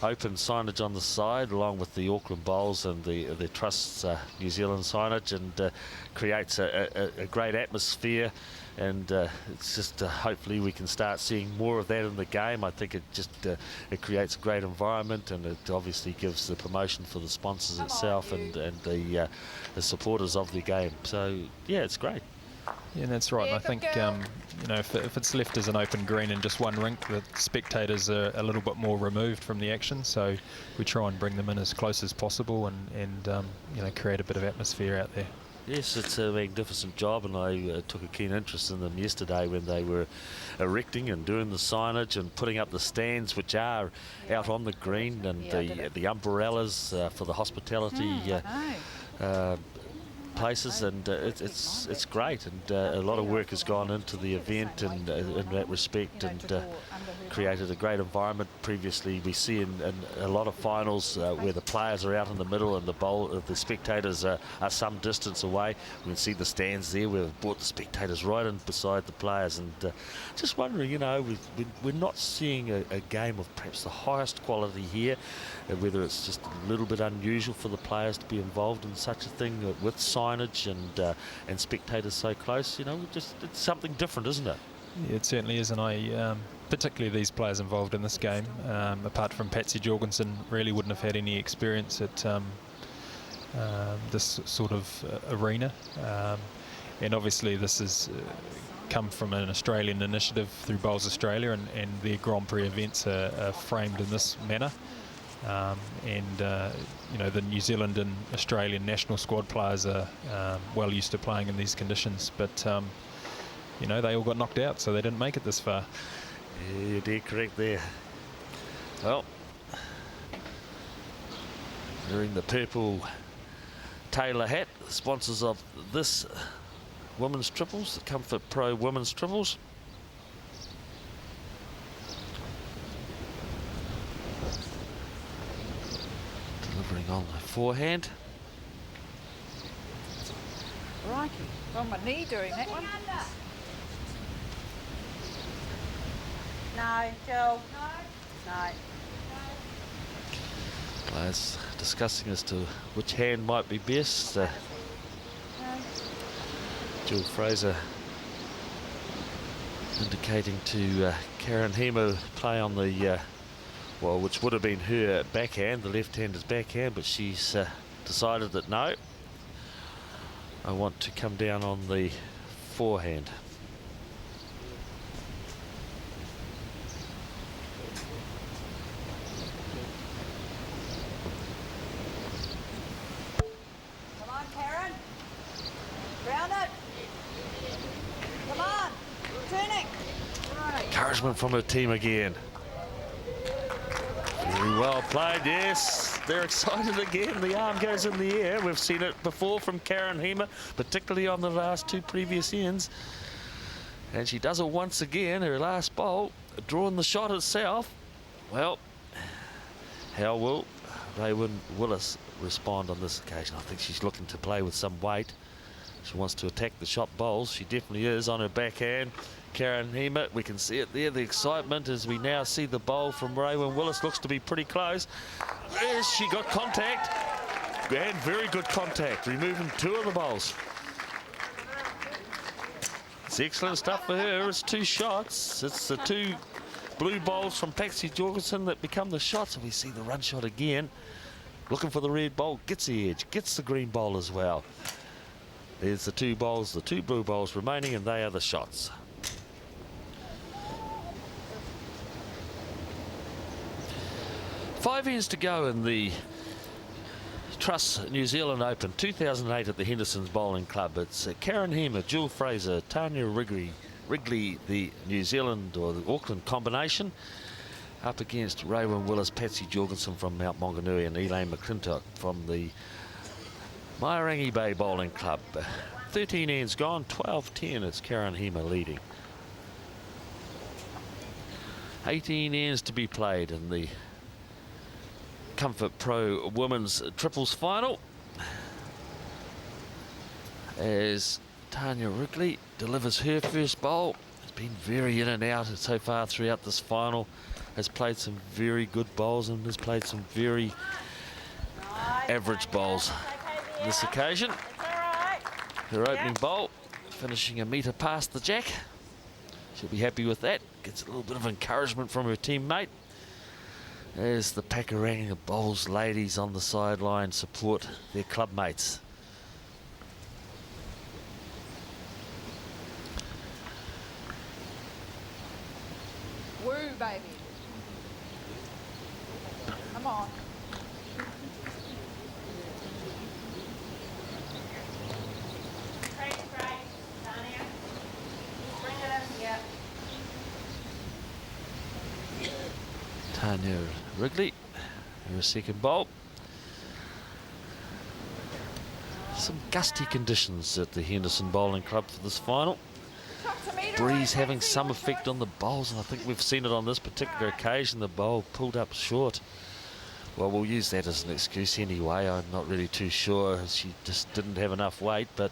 Open signage on the side, along with the Auckland Bowls and the Trust's New Zealand signage, and creates a great atmosphere. And it's just hopefully we can start seeing more of that in the game. I think it just it creates a great environment, and it obviously gives the promotion for the sponsors itself and the supporters of the game. So yeah, it's great. yeah, that's right. Yeah, And I think good girl. you know, if it's left as an open green and just one rink, the spectators are a little bit more removed from the action. So we try and bring them in as close as possible, and you know, create a bit of atmosphere out there. Yes, it's a magnificent job, and I took a keen interest in them yesterday when they were erecting and doing the signage and putting up the stands, which are out on the green, and the umbrellas for the hospitality places, and it's great, and a lot of work has gone into the event and in that respect, and created a great environment. Previously, we see in a lot of finals where the players are out in the middle and the spectators are some distance away. We can see the stands there where we've brought the spectators right in beside the players, and just wondering, you know, we're not seeing a game of perhaps the highest quality here, whether it's just a little bit unusual for the players to be involved in such a thing with signage and spectators so close. You know, it's something different, isn't it? Yeah, it certainly is, and I particularly these players involved in this game, apart from Patsy Jorgensen, really wouldn't have had any experience at this sort of arena, and obviously this has come from an Australian initiative through Bowls Australia, and their Grand Prix events are framed in this manner. You know, the New Zealand and Australian national squad players are well used to playing in these conditions, but you know, they all got knocked out, so they didn't make it this far. Yeah, you're dead correct there. Well, wearing the purple tailor hat, the sponsors of this women's triples, the Comfort Pro women's triples. Delivering on the forehand. Righty. On my knee doing that one. No, Jill. No. Players discussing as to which hand might be best. Jill Fraser indicating to Karen Hema play on the, well, which would have been her backhand, the left-hander's backhand, but she's decided that no, I want to come down on the forehand. Come on, Karen. Round it. Come on. Turn it. Right. Encouragement from her team again. Very well played, yes. They're excited again. The arm goes in the air. We've seen it before from Karen Hema, particularly on the last two previous ends. And she does it once again, her last bowl, drawing the shot itself. Well, how will Raewyn Willis respond on this occasion? I think she's looking to play with some weight. She wants to attack the shot bowls. She definitely is on her backhand. Karen Hema, we can see it there, the excitement as we now see the bowl from Raewyn Willis. Looks to be pretty close. Yes, she got contact, and very good contact, removing two of the bowls. It's excellent stuff for her. It's two shots. It's the two blue bowls from Patsy Jorgensen that become the shots, and we see the run shot again. Looking for the red bowl, gets the edge, gets the green bowl as well. There's the two bowls, the two blue bowls remaining, and they are the shots. Five ends to go in the Truss New Zealand Open 2008 at the Henderson's Bowling Club. It's Karen Hema, Jill Fraser, Tanya Wrigley, the New Zealand or the Auckland combination, up against Raewyn Willis, Patsy Jorgensen from Mount Maunganui, and Elaine McClintock from the Mairangi Bay Bowling Club. 13 ends gone, 12-10. It's Karen Hema leading. 18 ends to be played in the Comfort Pro Women's Triples Final, as Tanya Wrigley delivers her first bowl. Has been very in and out so far throughout this final. Has played some very good bowls and has played some very average bowls on this occasion. Her opening bowl finishing a metre past the jack. She'll be happy with that. Gets a little bit of encouragement from her teammate. There's the Pakuranga of Bowls ladies on the sideline support their club mates. Woo, baby. Come on. Tanya Wrigley, her second bowl. Some gusty conditions at the Henderson Bowling Club for this final. Breeze having some effect on the bowls, and I think we've seen it on this particular occasion. The bowl pulled up short. Well, we'll use that as an excuse anyway. I'm not really too sure. She just didn't have enough weight, but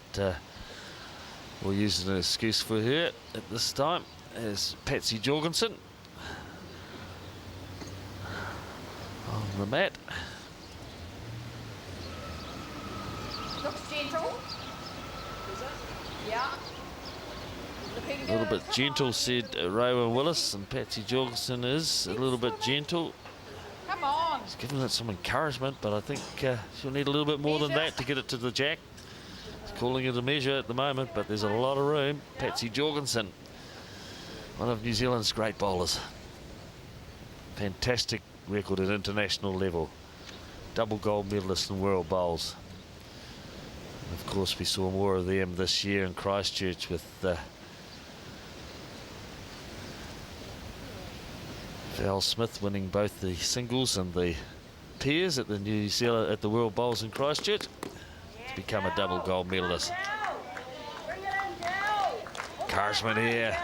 we'll use it as an excuse for her at this time. As Patsy Jorgensen on the mat. Looks gentle. Yeah. A little bit gentle, said Rowan Willis, and Patsy Jorgensen is a little bit gentle. Come on. He's given it some encouragement, but I think she'll need a little bit more than that to get it to the jack. He's calling it a measure at the moment, but there's a lot of room. Patsy Jorgensen, one of New Zealand's great bowlers. Fantastic record at international level. Double gold medalist in World Bowls. And of course, we saw more of them this year in Christchurch with Val Smith winning both the singles and the pairs at the World Bowls in Christchurch to become a double gold medalist. Encouragement here.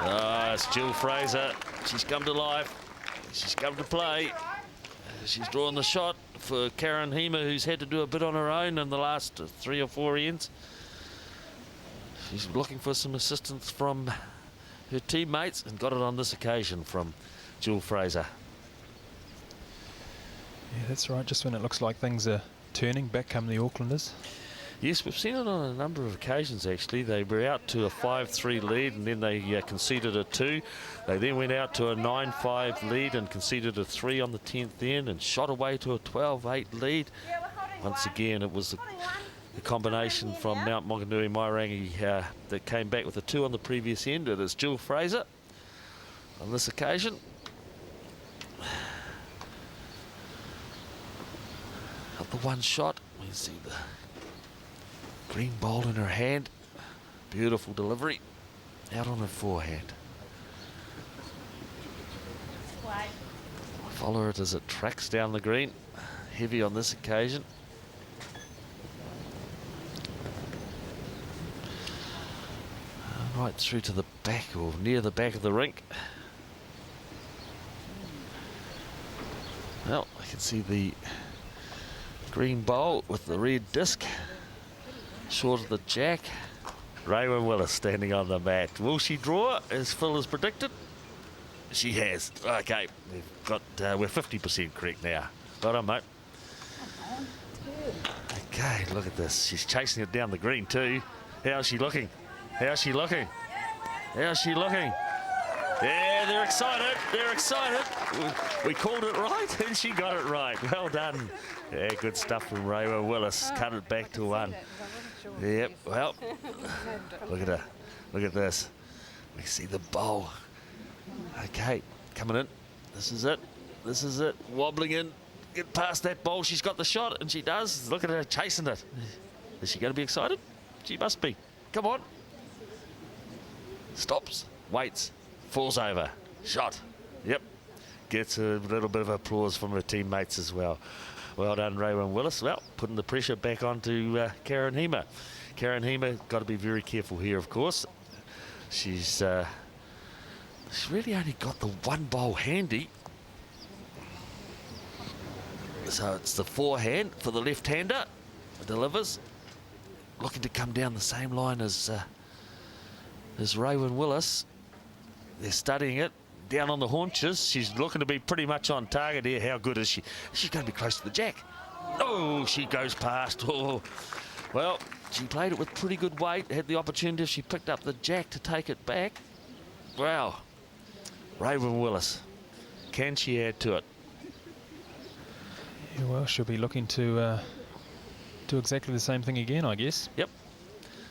Oh, it's Jill Fraser. She's come to life. She's come to play. She's drawn the shot for Karen Hema, who's had to do a bit on her own in the last 3 or 4 ends. She's looking for some assistance from her teammates and got it on this occasion from Jill Fraser. Yeah, that's right. Just when it looks like things are turning, back come the Aucklanders. Yes, we've seen it on a number of occasions actually. They were out to a 5-3 lead and then they conceded a 2. They then went out to a 9-5 lead and conceded a 3 on the 10th end and shot away to a 12-8 lead. Once again, it was the combination from Mount Maunganui Mairangi that came back with a 2 on the previous end. It is Jill Fraser on this occasion. Up the one shot, we see the green bowl in her hand. Beautiful delivery. Out on her forehand. Follow it as it tracks down the green. Heavy on this occasion. Right through to the back, or near the back of the rink. Well, I can see the green bowl with the red disc. Short of the jack. Raywin Willis standing on the mat. Will she draw as Phil has predicted? She has. Okay, we're 50% correct now. Well done, mate. Okay, look at this. She's chasing it down the green too. How's she looking? How's she looking? How's she looking? Yeah, they're excited. They're excited. We called it right, and she got it right. Well done. Yeah, good stuff from Raywin Willis. Cut it back to 1. Yep, well, look at her. Look at this. We see the bowl. Okay, coming in. This is it. This is it. Wobbling in. Get past that bowl. She's got the shot, and she does. Look at her chasing it. Is she going to be excited? She must be. Come on. Stops. Waits. Falls over. Shot. Yep. Gets a little bit of applause from her teammates as well. Well done, Raywin Willis. Well, putting the pressure back onto Karen Hema. Karen Hema got to be very careful here, of course. She's really only got the one bowl handy. So it's the forehand for the left-hander. Delivers. Looking to come down the same line as Raywin Willis. They're studying it. Down on the haunches. She's looking to be pretty much on target here. How good is she? She's going to be close to the jack. Oh, she goes past. Oh, well, she played it with pretty good weight. Had the opportunity if she picked up the jack to take it back. Wow. Raywin Willis. Can she add to it? Yeah, well, she'll be looking to do exactly the same thing again, I guess. Yep.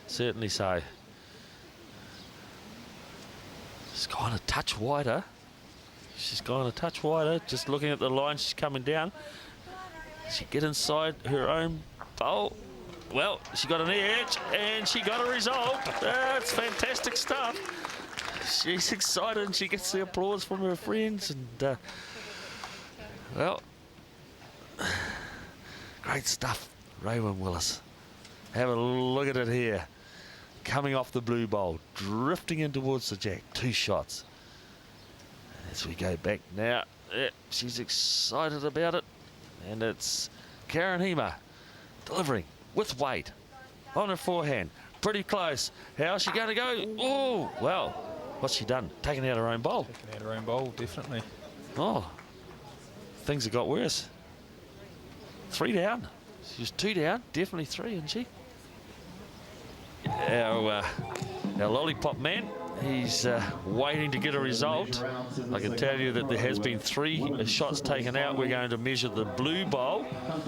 Certainly so. She's gone a touch wider. She's gone a touch wider. Just looking at the line, she's coming down. She get inside her own bowl. Well, she got an edge and she got a result. That's fantastic stuff. she's excited and she gets the applause from her friends. And, well, great stuff, Raewyn Willis. Have a look at it here. Coming off the blue bowl, drifting in towards the jack. 2 shots. As we go back now, she's excited about it. And it's Karen Hema delivering with weight on her forehand. Pretty close. How's she going to go? Oh, well, what's she done? Taken out her own bowl. Taken out her own bowl, definitely. Oh, things have got worse. 3 down. She was 2 down, definitely 3, isn't she? Our lollipop man, he's waiting to get a result. I can tell you that there has been 3 shots taken out. We're going to measure the blue bowl. And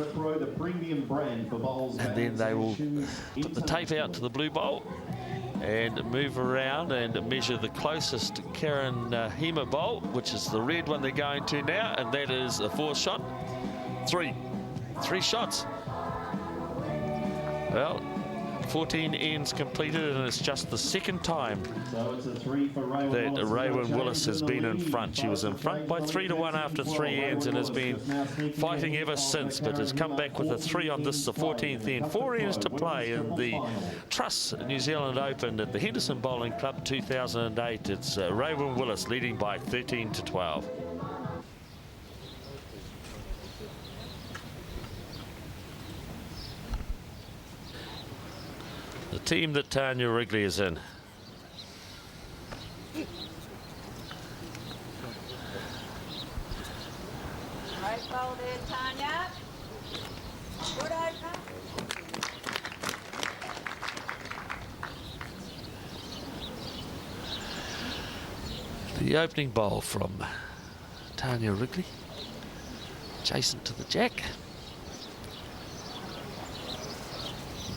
then they will put the tape out to the blue bowl and move around and measure the closest Karen Hema bowl, which is the red one they're going to now, and that is a 4th shot. 3 shots. Well, 14 ends completed, and it's just the 2nd time that Raewyn Willis has been in front. She was in front by 3-1 after 3 ends and has been fighting ever since, but has come back with a 3 on this, the 14th end. 4 ends to play in the Truss New Zealand Open at the Henderson Bowling Club 2008. It's Raewyn Willis leading by 13-12. The team that Tanya Wrigley is in. Right bowl there, Tanya. Good open. The opening bowl from Tanya Wrigley. Adjacent to the jack.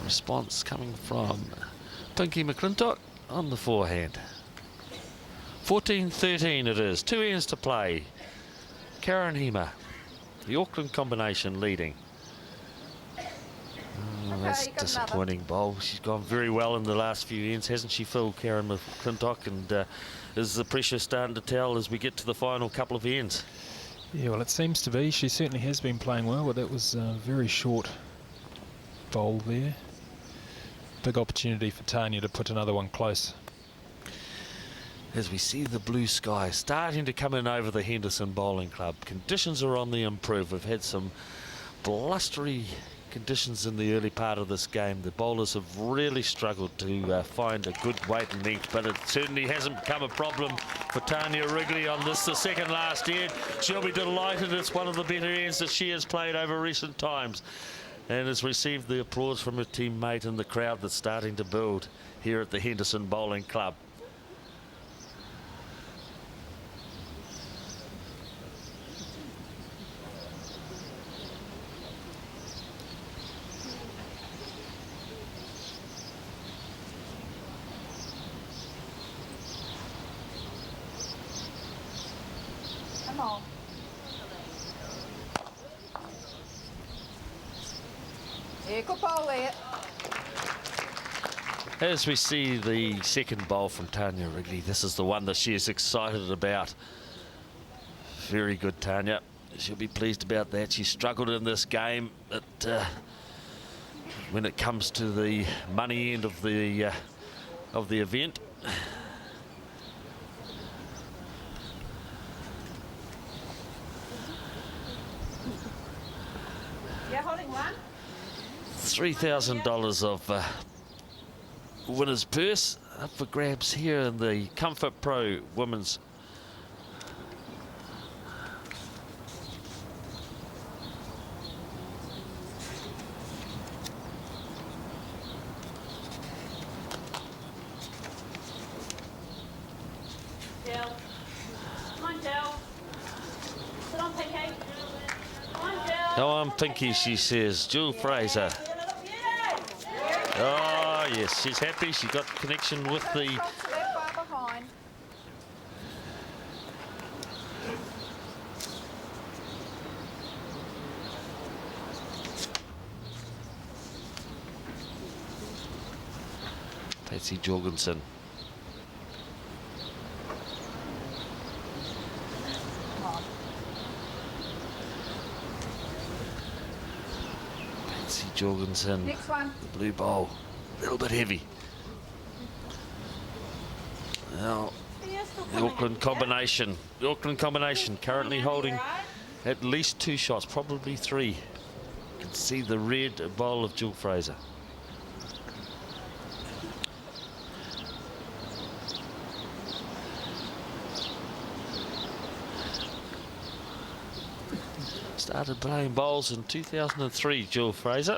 Response coming from Pinky McClintock on the forehand. 14-13 it is. 2 ends to play. Karen Hema, the Auckland combination, leading. That's disappointing bowl. She's gone very well in the last few ends, hasn't she, Phil, Karen McClintock? And is the pressure starting to tell as we get to the final couple of ends? Yeah, well, it seems to be. She certainly has been playing well, but that was a very short bowl there. Big opportunity for Tanya to put another one close. As we see the blue sky starting to come in over the Henderson Bowling Club. Conditions are on the improve. We've had some blustery conditions in the early part of this game. The bowlers have really struggled to find a good weight and length, but it certainly hasn't become a problem for Tanya Wrigley on this, the 2nd last end. She'll be delighted. It's one of the better ends that she has played over recent times, and has received the applause from her teammate and the crowd that's starting to build here at the Henderson Bowling Club. Come on. Yeah, good bowl there. As we see the 2nd bowl from Tanya Wrigley, this is the one that she is excited about. Very good, Tanya. She'll be pleased about that. She struggled in this game, but when it comes to the money end of the event, You're holding one? $3,000 of winner's purse up for grabs here in the Comfort Pro Women's. Jill. Come on, Jill. Sit on, Pinky. Come on, Jill. Oh, I'm Pinky, she says. Jill Fraser. Oh, yes, she's happy. She got connection with the... Not so that far behind. Patsy Jorgensen. Jorgensen, Next one. the blue bowl, a little bit heavy. Now, the Auckland combination. The Auckland combination currently holding at least 2 shots, probably 3. You can see the red bowl of Jill Fraser. Started playing bowls in 2003, Jill Fraser.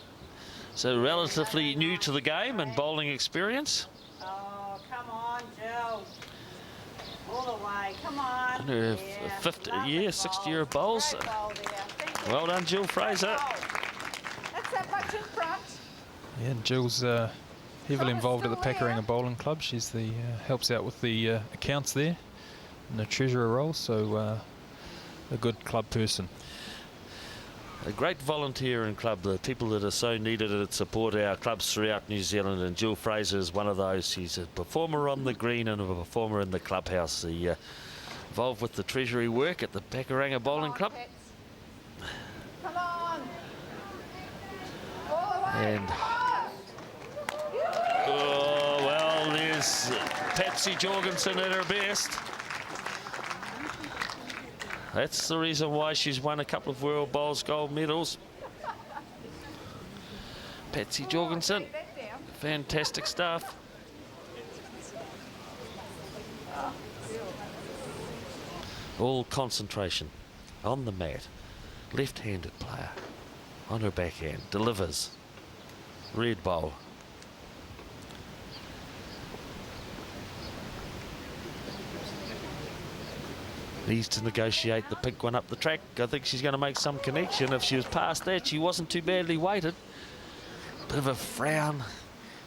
So relatively new to the game and bowling experience. Oh, come on, Jill. All the way, come on. In her Yeah, fifth lovely year, bowl. 6th year of bowls. Great bowl there. Thank you. Well done, Jill Fraser. That's that much in front. Yeah, and Jill's heavily involved at the Pakuranga Bowling Club. She's the helps out with the accounts there in the treasurer role, so a good club person. A great volunteer and club, the people that are so needed that support our clubs throughout New Zealand, and Jill Fraser is one of those. She's a performer on the green and a performer in the clubhouse. Involved with the treasury work at the Pakuranga Bowling Club. Come on. All the way. And Come on. oh, well, there's Patsy Jorgensen at her best. That's the reason why she's won a couple of World Bowls gold medals. Patsy Jorgensen, Take that down. fantastic stuff. All concentration on the mat. Left-handed player on her backhand, delivers. Red bowl. Needs to negotiate the pink one up the track. I think she's going to make some connection. If she was past that, she wasn't too badly weighted. Bit of a frown,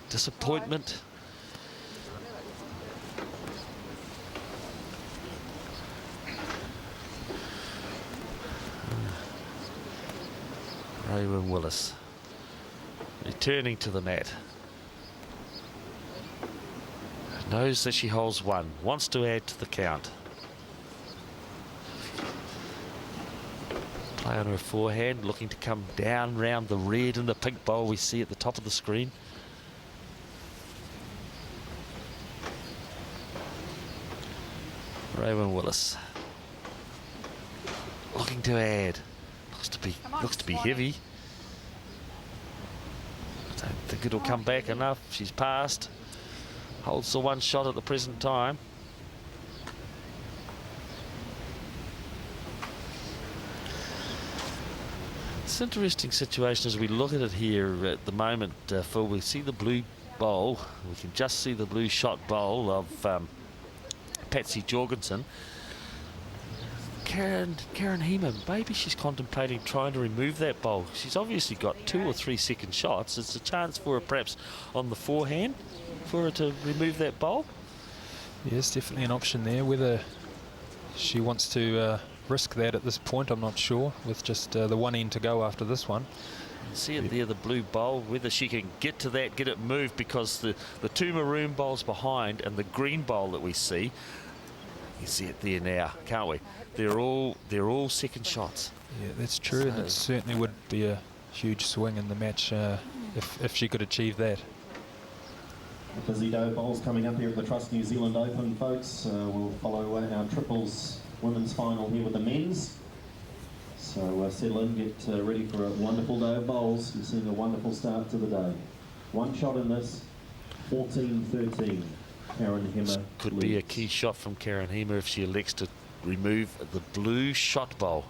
disappointment. Raywin Willis returning to the mat. Knows that she holds 1, wants to add to the count. Play on her forehand, looking to come down round the red and the pink bowl we see at the top of the screen. Raywin Willis looking to add. Looks to be heavy. I don't think it'll come back enough. She's passed. Holds the 1 shot at the present time. It's an interesting situation as we look at it here at the moment, Phil. We see the blue bowl. We can just see the blue shot bowl of Patsy Jorgensen. Karen Heeman, maybe she's contemplating trying to remove that bowl. She's obviously got 2 or 3 second shots. It's a chance for her perhaps on the forehand for her to remove that bowl. Yes, definitely an option there. Whether she wants to risk that at this point, I'm not sure, with just the 1 end to go after this one. See it there, the blue bowl, whether she can get to that, get it moved, because the 2 maroon bowls behind and the green bowl that we see, you see it there now, can't we? They're all second shots. Yeah, that's true, and it certainly would be a huge swing in the match if she could achieve that. Busy day of bowls coming up here at the Trust New Zealand Open, folks. We'll follow our triples women's final here with the men's. So settle in, get ready for a wonderful day of bowls. You're seeing a wonderful start to the day. 1 shot in this, 14-13. Karen Hemmer Could be a key shot from Karen Hemmer if she elects to remove the blue shot bowl.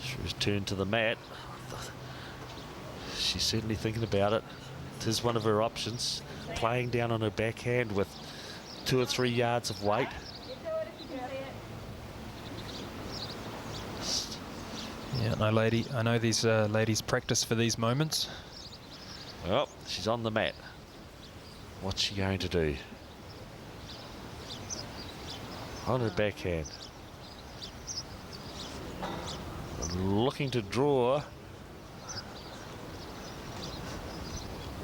She returned to the mat. She's certainly thinking about it. It is one of her options. Playing down on her backhand with 2 or 3 yards of weight. Yeah, no, lady. I know these ladies practice for these moments. Well, she's on the mat. What's she going to do? On her backhand. Looking to draw. I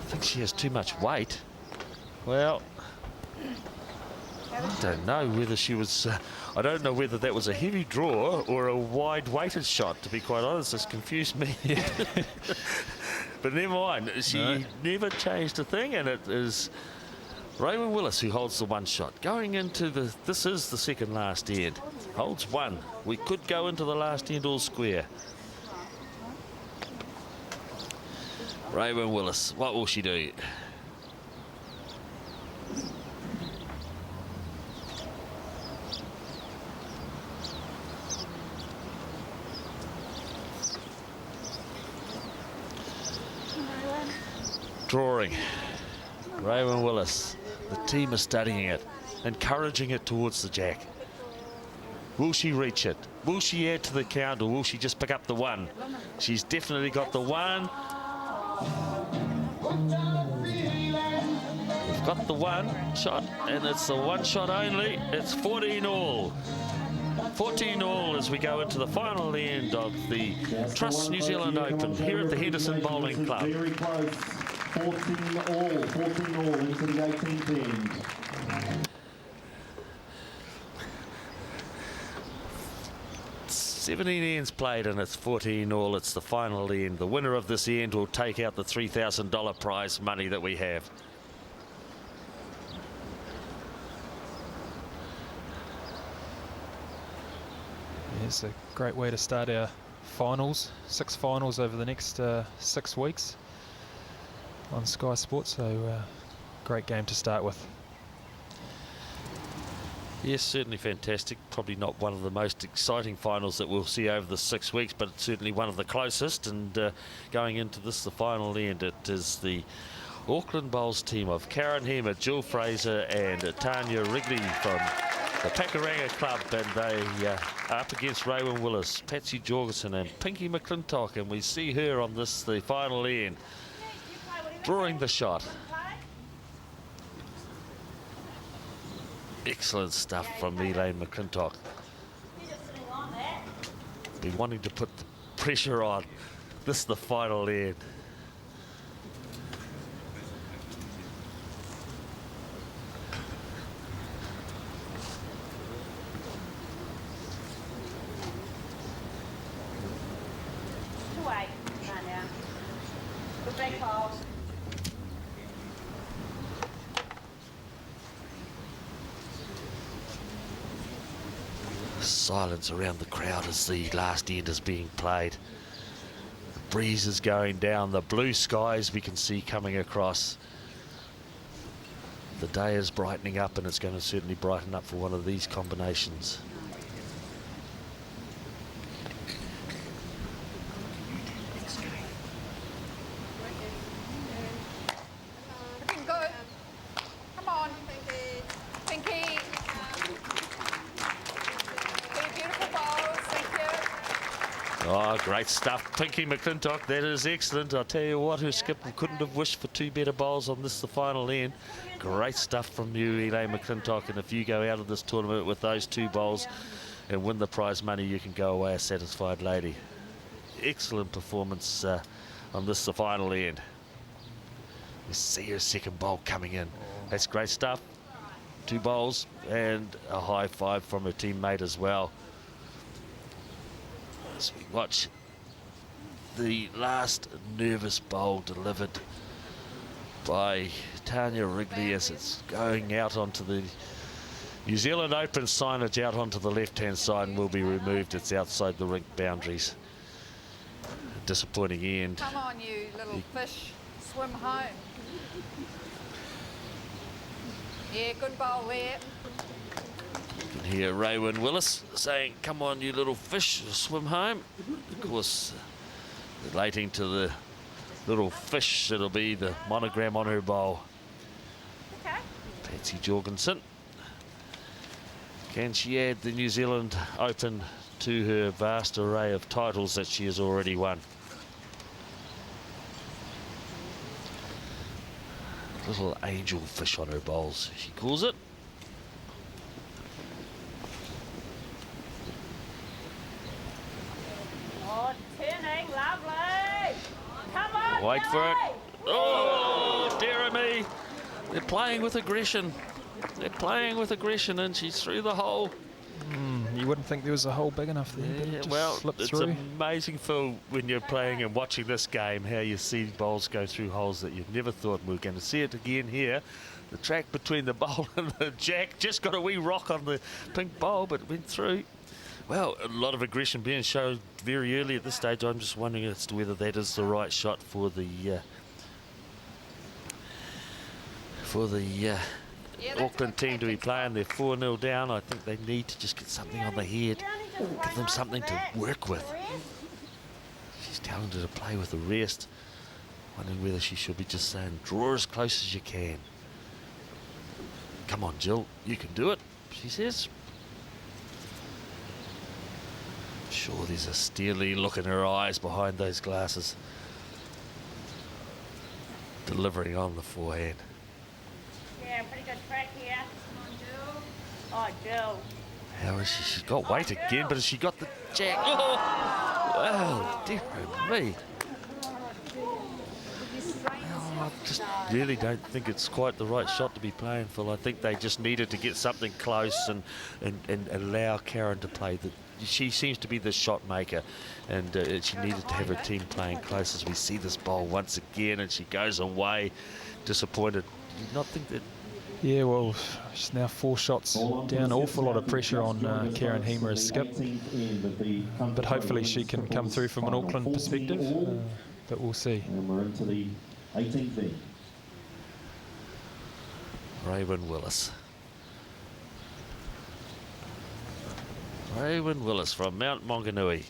think she has too much weight. Well, I don't know whether she was, I don't know whether that was a heavy draw or a wide weighted shot, to be quite honest. It's confused me. But never mind, she never changed a thing, and it is Raewyn Willis who holds the one shot. Going into this is the second last end. Holds one. We could go into the last end all square. Raewyn Willis, what will she do? Drawing. Raewyn Willis. The team is studying it, encouraging it towards the jack. Will she reach it? Will she add to the count, or will she just pick up the one? She's definitely got the one. We've got the one shot, and it's the one shot only. It's 14 all. 14 all as we go into the final end of the Trust New Zealand Open here at the Henderson Bowling Club. Very close. 14 all into the 18th end. 17 ends played and it's 14 all. It's the final end. The winner of this end will take out the $3,000 prize money that we have. It's a great way to start our finals, 6 finals over the next 6 weeks on Sky Sports, so great game to start with. Yes, certainly fantastic. Probably not one of the most exciting finals that we'll see over the 6 weeks, but it's certainly one of the closest. And going into this, the final end, it is the Auckland Bowls team of Karen Hema, Jill Fraser and Tanya Wrigley from the Pakuranga Club, and they are up against Raewyn Willis, Patsy Jorgensen and Pinky McClintock, and we see her on this, the final end, drawing the shot. Excellent stuff from Elaine McClintock. Be wanting to put the pressure on. This is the final end. Silence around the crowd as the last end is being played. The breeze is going down, the blue skies we can see coming across. The day is brightening up, and it's going to certainly brighten up for one of these combinations. Looking good. Come on, Pinky. Beautiful balls, thank you. Oh, great stuff, Pinky McClintock. That is excellent. I'll tell you what, her skipper couldn't have wished for 2 better bowls on this, the final end. Great stuff from you, Elaine McClintock. And if you go out of this tournament with those 2 bowls and win the prize money, you can go away a satisfied lady. Excellent performance on this, the final end. You see her second bowl coming in. That's great stuff. 2 bowls and a high five from her teammate as well. As we watch the last nervous bowl delivered by Tanya Wrigley as it's going out onto the New Zealand Open signage out onto the left-hand side and will be removed. It's outside the rink boundaries. Disappointing end. Come on, you little fish. Swim home. Yeah, good bowl there. You can hear Raewyn Willis saying, "Come on, you little fish, swim home." Of course, relating to the little fish, it'll be the monogram on her bowl. Okay. Patsy Jorgensen. Can she add the New Zealand Open to her vast array of titles that she has already won? Little angel fish on her bowls, she calls it. Oh, turning, lovely. Come on, Wait for it. Billy. Oh, dear me. They're playing with aggression. They're playing with aggression, and she's through the hole. You wouldn't think there was a hole big enough there, but it just Well, slipped it's through. amazing, Phil, when you're playing and watching this game, how you see bowls go through holes that you never thought we were going to see it again here. The track between the bowl and the jack just got a wee rock on the pink bowl, but it went through. Well, a lot of aggression being shown very early at this stage. I'm just wondering as to whether that is the right shot for the Auckland team to be playing. They're 4-0 down. I think they need to just get something on the head, give them something to work with. She's telling her to play with the rest. Wondering whether she should be just saying, draw as close as you can. Come on, Jill, you can do it, she says. Sure, there's a steely look in her eyes behind those glasses. Delivering on the forehand. Yeah, pretty good track here. Oh, Jill. How is she? She's got weight again, but has she got the jack? Oh, wow, dear me. I just really don't think it's quite the right shot to be playing, Phil. I think they just needed to get something close and allow Karen to play. She seems to be the shot maker, and she needed to have her team playing close as we see this bowl once again, and she goes away disappointed. Do you not think that? Yeah, well, she's now 4 shots down. Awful lot of pressure on Karen Hemer as skip. But hopefully she can come through from an Auckland perspective. But we'll see. And we're into the 18th V. Raewyn Willis. Raewyn Willis from Mount Maunganui.